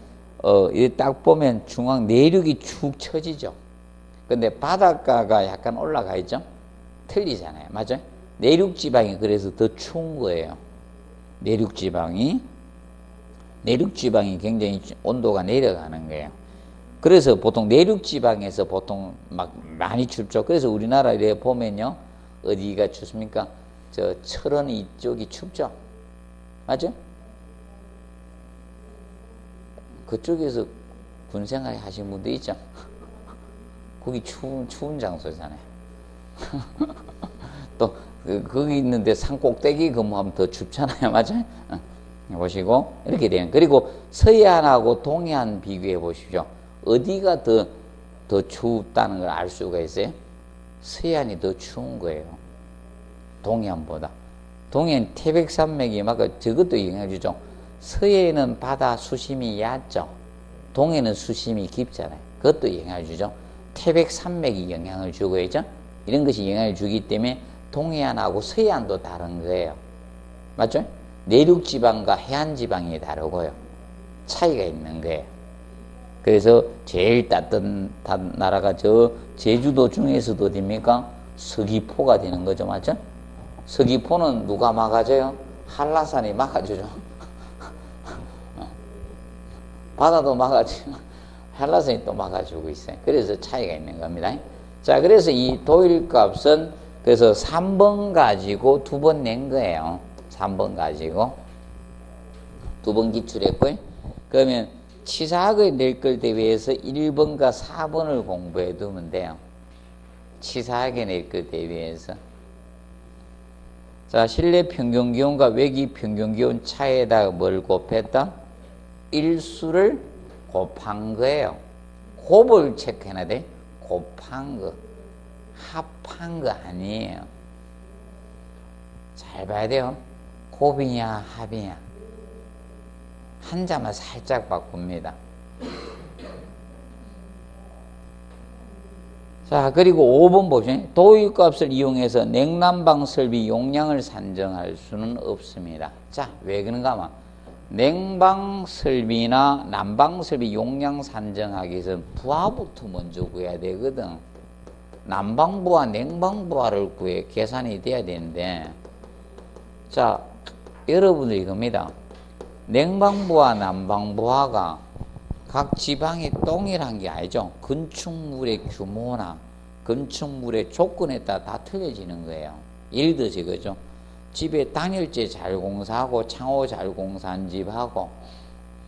이렇게 딱 보면 중앙 내륙이 축 처지죠. 근데 바닷가가 약간 올라가 있죠. 틀리잖아요. 맞아요? 내륙 지방이 그래서 더 추운 거예요. 내륙 지방이 굉장히 온도가 내려가는 거예요. 그래서 보통 내륙 지방에서 보통 막 많이 춥죠. 그래서 우리나라에 보면요. 어디가 춥습니까? 저 철원 이쪽이 춥죠. 맞죠? 그쪽에서 군생활 하신 분도 있죠. 거기 추운 장소잖아요. 또 거기 있는데 산 꼭대기 근무하면 더 춥잖아요. 맞아요? 보시고 이렇게 돼요. 그리고 서해안하고 동해안 비교해 보십시오. 어디가 더 춥다는 걸 알 수가 있어요? 서해안이 더 추운 거예요. 동해안보다. 동해안 태백산맥이 막 저것도 영향을 주죠. 서해에는 바다 수심이 얕죠. 동해는 수심이 깊잖아요. 그것도 영향을 주죠. 태백산맥이 영향을 주고 있죠. 이런 것이 영향을 주기 때문에 동해안하고 서해안도 다른 거예요. 맞죠? 내륙지방과 해안지방이 다르고요. 차이가 있는 거예요. 그래서 제일 따뜻한 나라가 저 제주도 중에서도 됩니까? 서귀포가 되는 거죠. 맞죠? 서귀포는 누가 막아줘요? 한라산이 막아주죠. 바다도 막아주고 한라산이 또 막아주고 있어요. 그래서 차이가 있는 겁니다. 자, 그래서 이 도일값은 그래서 3번 가지고 2번 낸 거예요. 3번 가지고 2번 기출했고요. 그러면 치사학을 낼 걸 대비해서 1번과 4번을 공부해 두면 돼요. 치사하게 낼 걸 대비해서. 자, 실내 평균기온과 외기 평균기온 차이에다가 뭘 곱했다? 일수를 곱한 거예요. 곱을 체크해야 돼. 곱한 거. 합한 거 아니에요. 잘 봐야 돼요. 곱이냐 합이냐. 한자만 살짝 바꿉니다. 자, 그리고 5번 보시죠. 도일값을 이용해서 냉난방 설비 용량을 산정할 수는 없습니다. 자, 왜 그런가 하면 냉방 설비나 난방 설비 용량 산정하기 위해서 부하부터 먼저 구해야 되거든. 난방부하, 냉방부하를 구해 계산이 돼야 되는데, 자, 여러분들 이겁니다. 냉방부하, 난방부하가 각 지방이 동일한 게 아니죠. 건축물의 규모나 건축물의 조건에 따라 다 틀려지는 거예요. 예를 들어서 이거죠. 집에 단열재 잘 공사하고 창호 잘 공사한 집하고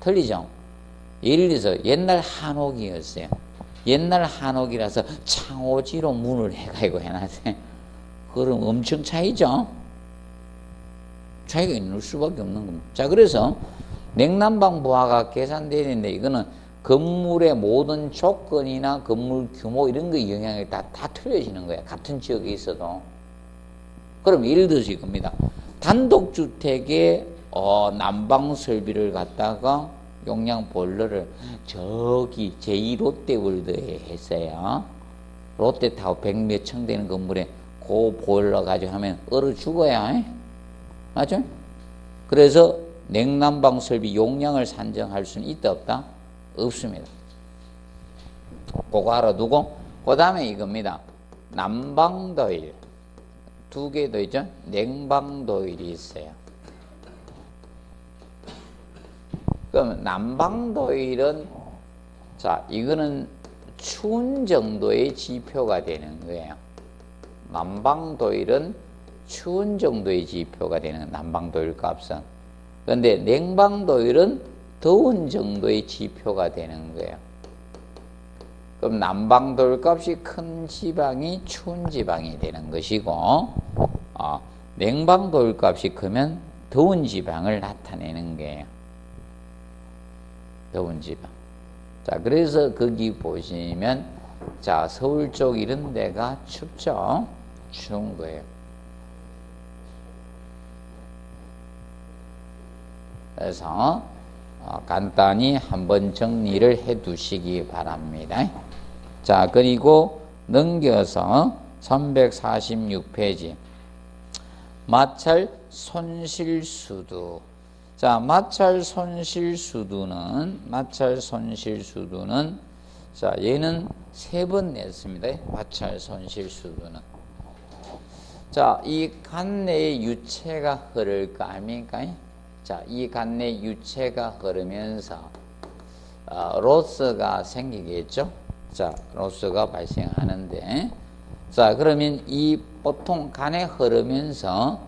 틀리죠. 예를 들어서 옛날 한옥이었어요. 옛날 한옥이라서 창호지로 문을 해가지고 해놨어요. 그럼 엄청 차이죠. 차이가 있을 수밖에 없는 겁니다. 자, 그래서 냉난방 부하가 계산되는데 이거는 건물의 모든 조건이나 건물 규모 이런 거에 영향이 다 틀려지는 거예요. 같은 지역에 있어도. 그럼 예를 들어서 이겁니다. 단독주택의 난방 설비를 갖다가 용량 보일러를 저기 제2롯데월드에 했어요. 롯데타워 100몇 층 되는 건물에 그 보일러 가지고 하면 얼어 죽어야. 맞죠? 그래서 냉난방 설비 용량을 산정할 수는 있다 없다? 없습니다. 그거 알아두고 그 다음에 이겁니다. 난방도일 2개 더 있죠? 냉방도일이 있어요. 그럼 난방도일은 자, 이거는 추운 정도의 지표가 되는 거예요. 난방도일은 추운 정도의 지표가 되는 난방도일 값은. 그런데 냉방도일은 더운 정도의 지표가 되는 거예요. 그럼 난방도일 값이 큰 지방이 추운 지방이 되는 것이고, 냉방도일 값이 크면 더운 지방을 나타내는 거예요. 더운 지방. 자, 그래서 거기 보시면, 자, 서울 쪽 이런 데가 춥죠? 추운 거예요. 그래서 간단히 한번 정리를 해 두시기 바랍니다. 자, 그리고 넘겨서 346페이지 마찰 손실수두. 자, 마찰 손실수두는 자, 얘는 3번 냈습니다. 마찰 손실수두는. 자, 이 간내의 유체가 흐를 거 아닙니까? 자, 이 간내 유체가 흐르면서 로스가 생기겠죠. 자, 로스가 발생하는데, 자, 그러면 이 보통 간에 흐르면서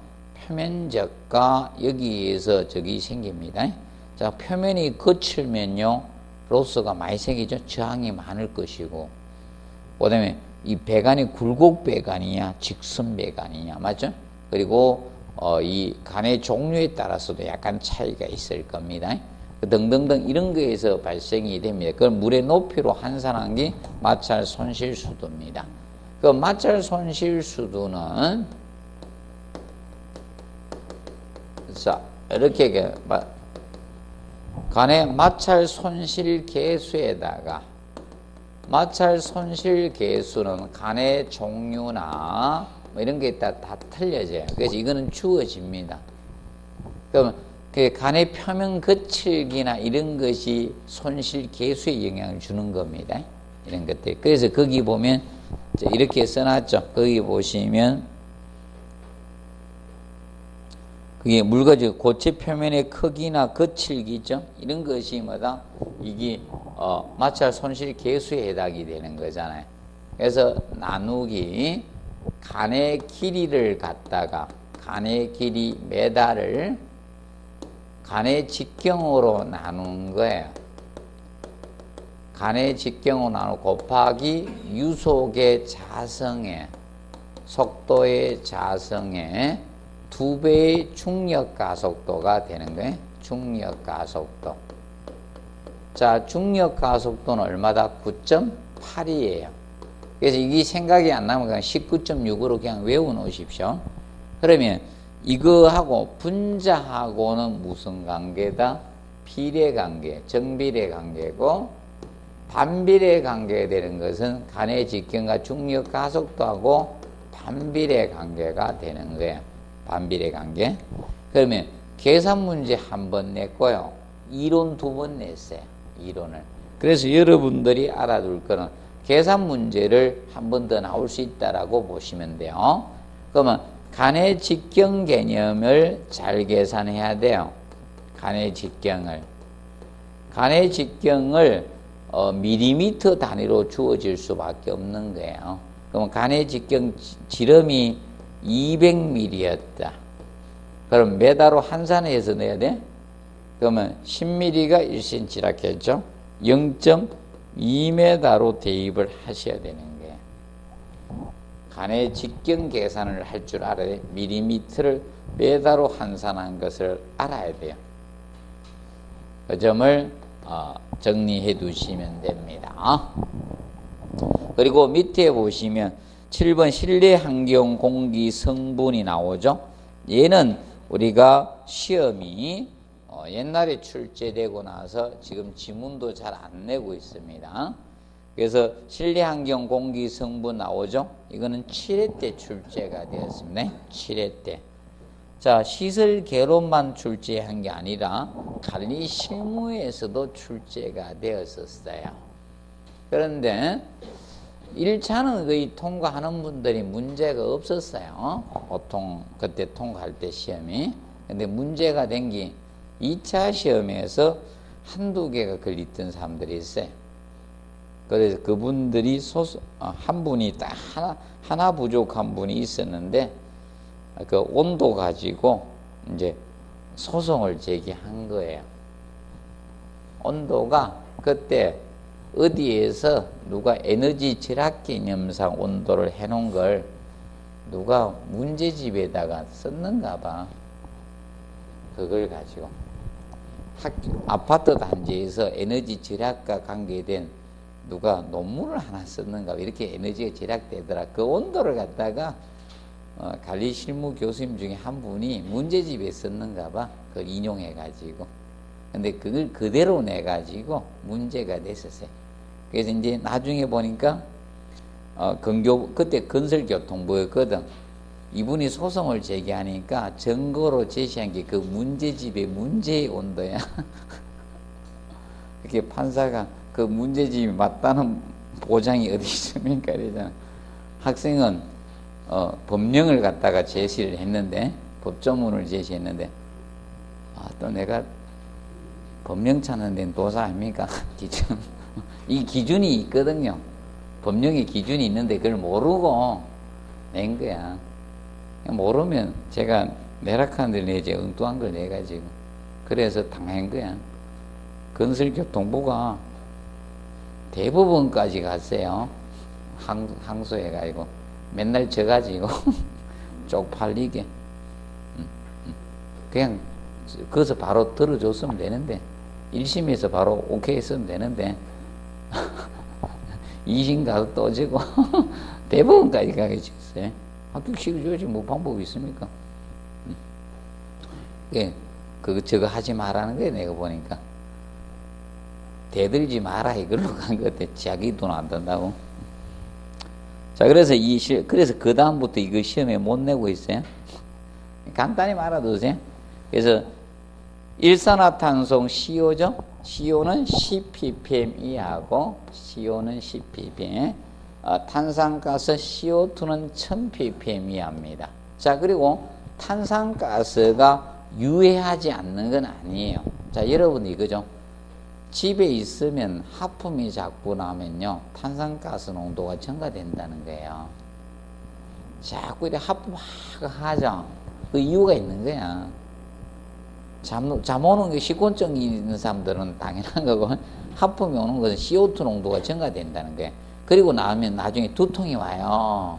표면적과 여기에서 저기 생깁니다. 자, 표면이 거칠면요 로스가 많이 생기죠. 저항이 많을 것이고, 그다음에 이 배관이 굴곡 배관이냐 직선 배관이냐, 맞죠? 그리고 이 간의 종류에 따라서도 약간 차이가 있을 겁니다. 등등등 이런 거에서 발생이 됩니다. 그걸 물의 높이로 환산한 게 마찰 손실수두입니다. 그 마찰 손실수두는 자, 이렇게 간의 마찰 손실 계수에다가 마찰 손실 계수는 간의 종류나 뭐 이런 게 다 틀려져요. 그래서 이거는 주어집니다. 그러면 그 간의 표면 거칠기나 이런 것이 손실 계수에 영향을 주는 겁니다. 이런 것들. 그래서 거기 보면 이렇게 써놨죠. 거기 보시면 그게 물거지 고체 표면의 크기나 거칠기죠. 이런 것이 뭐다? 이게 마찰 손실 계수에 해당이 되는 거잖아요. 그래서 나누기 간의 길이를 갖다가 간의 길이 메다를 간의 직경으로 나눈 거예요. 간의 직경으로 나누고 곱하기 유속의 자성에 속도의 자성에 2배의 중력 가속도가 되는 거예요. 중력 가속도. 자, 중력 가속도는 얼마다? 9.8이에요. 그래서 이게 생각이 안 나면 그냥 19.6으로 그냥 외워 놓으십시오. 그러면 이거하고 분자하고는 무슨 관계다? 비례 관계, 정비례 관계고, 반비례 관계가 되는 것은 간의 직경과 중력 가속도하고 반비례 관계가 되는 거예요. 반비례 관계. 그러면 계산 문제 한 번 냈고요. 이론 2번 냈어요. 이론을. 그래서 여러분들이 알아둘 거는 계산 문제를 한 번 더 나올 수 있다라고 보시면 돼요. 그러면 간의 직경 개념을 잘 계산해야 돼요. 간의 직경을. 간의 직경을 밀리미터 단위로 주어질 수밖에 없는 거예요. 그러면 간의 직경 지름이 200mm였다. 그럼 메다로 한산해서 내야 돼? 그러면 10mm가 1cm라 했죠? 0.2m로 대입을 하셔야 되는 거예요. 간의 직경 계산을 할 줄 알아야 돼. 밀리미터를 메다로 환산한 것을 알아야 돼요. 그 점을 정리해 두시면 됩니다. 그리고 밑에 보시면 7번 실내 환경 공기 성분이 나오죠. 얘는 우리가 시험이 옛날에 출제되고 나서 지금 지문도 잘 안 내고 있습니다. 그래서 실내 환경 공기 성분 나오죠. 이거는 7회 때 출제가 되었습니다. 7회 때. 자, 시설 개론만 출제한 게 아니라 관리 실무에서도 출제가 되었었어요. 그런데 1차는 거의 통과하는 분들이 문제가 없었어요. 보통 그때 통과할 때 시험이. 근데 문제가 된 게 2차 시험에서 한두 개가 걸렸던 사람들이 있어요. 그래서 그분들이 한 분이 딱 하나 부족한 분이 있었는데 그 온도 가지고 이제 소송을 제기한 거예요. 온도가 그때 어디에서 누가 에너지 절약 개념상 온도를 해놓은 걸 누가 문제집에다가 썼는가 봐. 그걸 가지고 아파트 단지에서 에너지 절약과 관계된 누가 논문을 하나 썼는가 봐. 이렇게 에너지가 절약되더라. 그 온도를 갖다가 관리 실무 교수님 중에 한 분이 문제집에 썼는가 봐. 그걸 인용해 가지고. 근데 그걸 그대로 내 가지고 문제가 됐었어요. 그래서 이제 나중에 보니까 그때 건설교통부였거든. 이분이 소송을 제기하니까 증거로 제시한 게 그 문제집의 문제의 온도야. 이렇게 판사가 그 문제집이 맞다는 보장이 어디 있습니까? 이러잖아. 학생은 법령을 갖다가 제시를 했는데, 법조문을 제시했는데, 또 내가 법령 찾는 데는 도사 아닙니까? 기준. 이 기준이 있거든요. 법령의 기준이 있는데 그걸 모르고 낸 거야. 모르면 제가 내락하는 데 내지 엉뚱한 걸 내가지고. 그래서 당한 거야. 건설교통부가 대법원까지 갔어요. 항소해가지고. 맨날 져가지고 쪽팔리게. 그냥 거기서 바로 들어줬으면 되는데, 1심에서 바로 오케이 했으면 되는데 2심 가서 또 지고 대법원까지 가게 됐어요. 합격시켜 줘야지 뭐 방법이 있습니까? 예, 저거 하지 말라는 거예요. 내가 보니까 대들지 마라 이걸로 간 것 같아. 자기 돈 안 든다고. 자, 그래서 그래서 그 다음부터 이거 시험에 못 내고 있어요. 간단히 말아두세요. 그래서 일산화탄소 CO죠. CO는 10ppm 이하고 CO는 10ppm. 탄산가스 CO2는 1000ppm이합니다. 자, 그리고 탄산가스가 유해하지 않는 건 아니에요. 자, 여러분 이거죠. 집에 있으면 하품이 자꾸 나면요, 탄산가스 농도가 증가된다는 거예요. 자꾸 이렇게 하품 막 하죠. 그 이유가 있는 거야. 잠 오는 게 식곤증이 있는 사람들은 당연한 거고, 하품이 오는 것은 CO2 농도가 증가된다는 거예요. 그리고 나면 나중에 두통이 와요.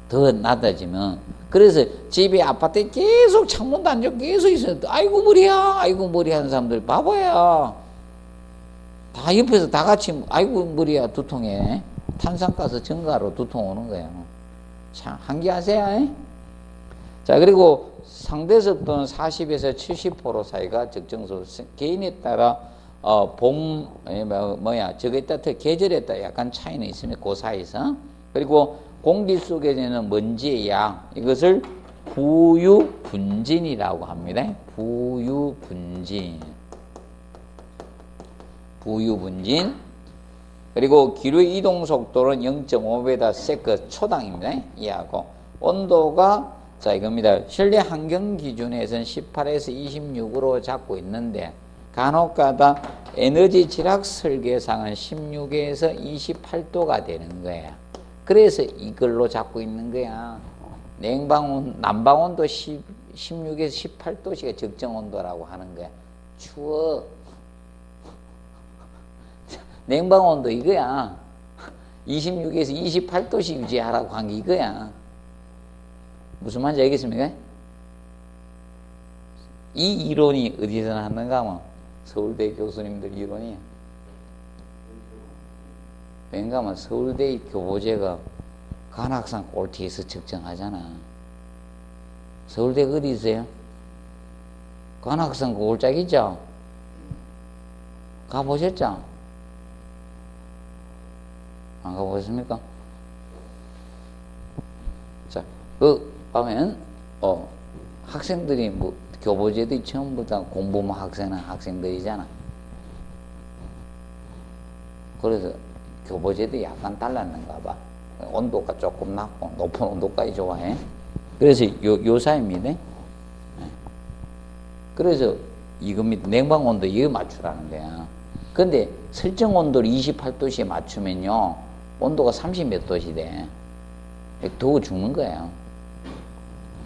더 낮아지면. 그래서 집에 아파트에 계속 창문도 안 열고 계속 있어요. 아이고 머리야, 아이고 머리 하는 사람들 바보야. 다 옆에서 다 같이 아이고 머리야 두통에 탄산가스 증가로 두통 오는 거예요. 참 한기하세요. 자, 그리고 상대적도는 40에서 70% 사이가 적정수. 개인에 따라 저거에 따라 계절에 따라 약간 차이는 있습니다. 그 사이에서. 그리고 공기 속에 있는 먼지의 양, 이것을 부유분진이라고 합니다. 부유분진. 그리고 기류의 이동 속도는 0.5m/s 초당입니다. 이하고 온도가 자 이겁니다. 실내 환경 기준에서는 18에서 26으로 잡고 있는데 간혹가다 에너지 절약 설계상은 16에서 28도가 되는 거야. 그래서 이걸로 잡고 있는 거야. 난방온도 16에서 18도씨가 적정 온도라고 하는 거야. 추워. 냉방온도 이거야. 26에서 28도씩 유지하라고 한 게 이거야. 무슨 말인지 알겠습니까? 이 이론이 어디서 나왔는가 하면 서울대 교수님들 이론이야. 왠가 하면 서울대 교보제가 관악산 꼴티에서 측정하잖아. 서울대 어디 있어요? 관악산 골짜기 있죠? 가보셨죠? 안 가보셨습니까? 자, 보면, 학생들이 교보제들이 전부 다 공부만 학생은 학생들이잖아. 그래서 교보제도 약간 달랐는가 봐. 온도가 조금 낮고 높은 온도까지 좋아해. 그래서 요 사이입니다. 그래서 이겁니다. 냉방 온도 이거 맞추라는 거야. 근데 설정 온도를 28도씨에 맞추면요, 온도가 30 몇 도씨 돼. 더워 죽는 거예요.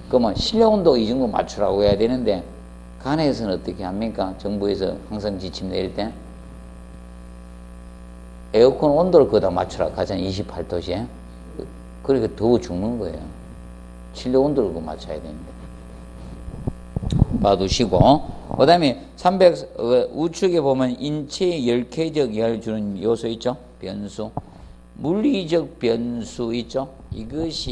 그러면 실내 온도 이 정도 맞추라고 해야 되는데, 간에서는 어떻게 합니까? 정부에서 항상 지침 내릴 때 에어컨 온도를 거기다 맞추라고 하잖아요. 28도씨에. 그러니까 더워 죽는 거예요. 실내 온도를 그거 맞춰야 되는데. 봐두시고. 그 다음에 우측에 보면 인체에 열케적 영향을 주는 요소 있죠? 변수. 물리적 변수 있죠? 이것을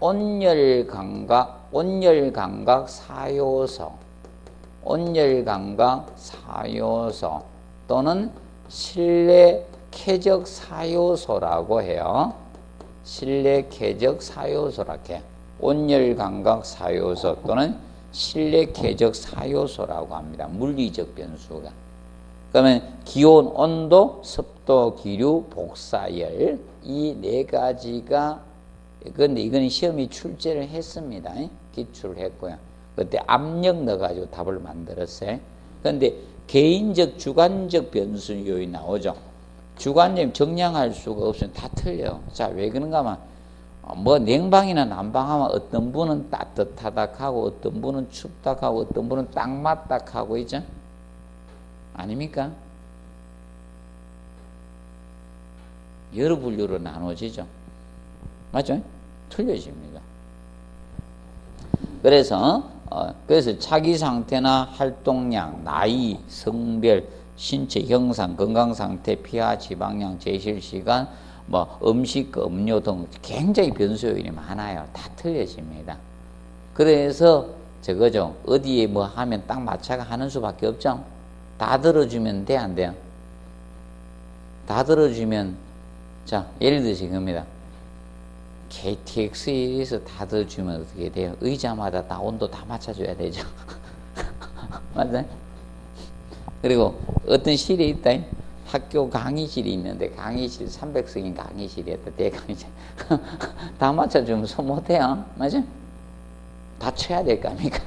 온열감각 사요소 또는 실내쾌적 사요소라고 해요. 실내쾌적 사요소라고 해. 온열감각 사요소 또는 실내쾌적 사요소라고 합니다. 물리적 변수가. 그러면 기온, 온도, 습도, 기류, 복사열 이 네 가지가. 그런데 이거는 시험이 출제를 했습니다. 기출을 했고요. 그때 압력 넣어가지고 답을 만들었어요. 그런데 개인적, 주관적 변수 요인이 나오죠. 주관적 정량할 수가 없으면 다 틀려. 자, 왜 그런가 하면 냉방이나 난방하면 어떤 분은 따뜻하다 하고 어떤 분은 춥다 하고 어떤 분은 딱 맞다 하고 있죠. 아닙니까? 여러 분류로 나눠지죠. 맞죠? 틀려집니다. 그래서 자기 상태나 활동량, 나이, 성별, 신체 형상, 건강 상태, 피하, 지방량, 제실 시간, 음식, 음료 등 굉장히 변수 요인이 많아요. 다 틀려집니다. 그래서 저거죠. 어디에 뭐 하면 딱 맞춰가 하는 수밖에 없죠. 다 들어주면 돼, 안 돼요? 다 들어주면, 자, 예를 들어서 이겁니다. KTX에서 다 들어주면 어떻게 돼요? 의자마다 다 온도 다 맞춰줘야 되죠. 맞아요? 그리고 어떤 실에 있다. 학교 강의실이 있는데 강의실 300석인 강의실이었다. 대강의실. 다 맞춰주면 손 못해요. 맞아? 다 쳐야 될 거 아닙니까?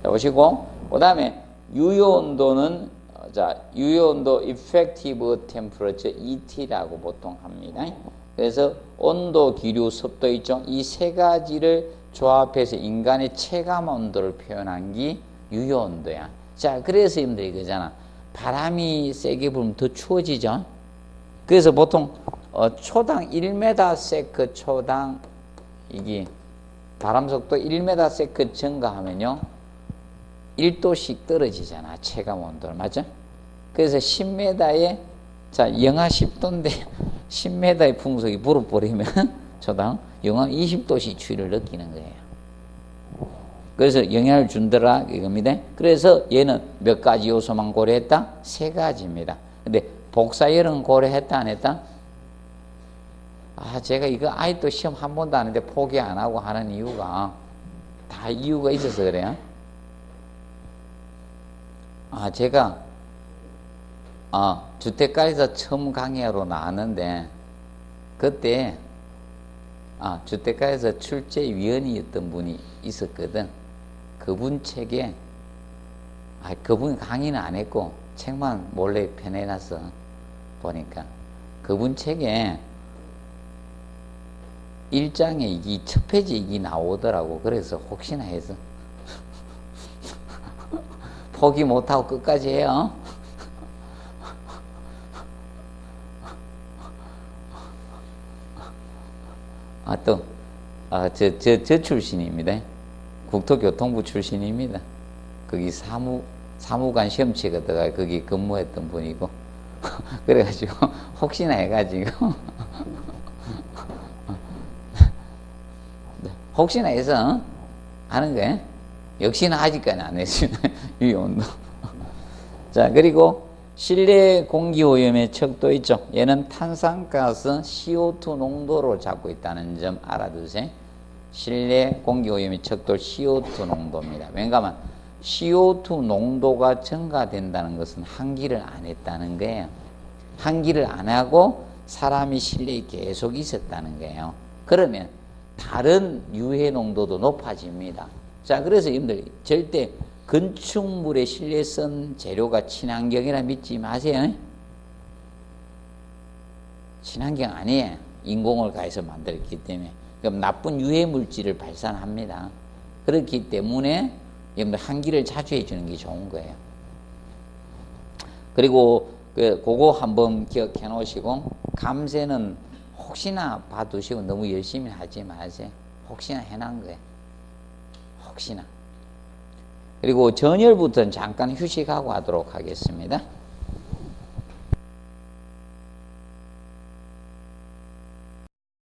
자, 보시고, 그 다음에 유효온도는, 자, 유효온도 effective temperature ET라고 보통 합니다. 그래서 온도, 기류, 습도 있죠? 이 세 가지를 조합해서 인간의 체감 온도를 표현한 게 유효온도야. 자, 그래서 여러분들 이거잖아. 바람이 세게 불면 더 추워지죠? 그래서 보통, 초당 1m/s 초당, 이게, 바람 속도 1m/s 증가하면요, 1도씩 떨어지잖아, 체감 온도를. 맞죠? 그래서 10m에, 자, 영하 10도인데, 10m의 풍속이 불어버리면, 초당 영하 20도씩 추위를 느끼는 거예요. 그래서 영향을 준다라 이겁니다. 그래서 얘는 몇 가지 요소만 고려했다? 세 가지입니다. 근데 복사열은 고려했다 안 했다? 아, 제가 이거 아직도 시험 한 번도 안 했는데 포기 안 하고 하는 이유가 다 이유가 있어서 그래요. 아, 제가 주택가에서 처음 강의하러 나왔는데 그때 주택가에서 출제위원이었던 분이 있었거든. 그분 책에, 그분이 강의는 안 했고, 책만 몰래 펴내놨어. 보니까. 그분 책에 1장에 이게 첫 페이지 이게 나오더라고. 그래서 혹시나 해서. 포기 못하고 끝까지 해요. 저 출신입니다. 국토교통부 출신입니다. 거기 사무관 시험 치거다가 거기 근무했던 분이고. 그래가지고, 혹시나 해가지고. 혹시나 해서 하는 거예요. 역시나 아직까지 안 했습니다. 유효온도. 자, 그리고 실내 공기오염의 척도 있죠. 얘는 탄산가스 CO2 농도로 잡고 있다는 점 알아두세요. 실내 공기오염의 척도 CO2 농도입니다. 왜냐하면 CO2 농도가 증가된다는 것은 환기를 안 했다는 거예요. 환기를 안 하고 사람이 실내에 계속 있었다는 거예요. 그러면 다른 유해 농도도 높아집니다. 자, 그래서 여러분들 절대 건축물에 실내 쓴 재료가 친환경이라 믿지 마세요. 친환경 아니에요. 인공을 가해서 만들었기 때문에. 그럼 나쁜 유해 물질을 발산합니다. 그렇기 때문에 여러분들 환기를 자주 해주는 게 좋은 거예요. 그리고 그거 한번 기억해 놓으시고, 감세는 혹시나 봐두시고 너무 열심히 하지 마세요. 혹시나 해놓은 거예요. 혹시나. 그리고 전열부터는 잠깐 휴식하고 하도록 하겠습니다.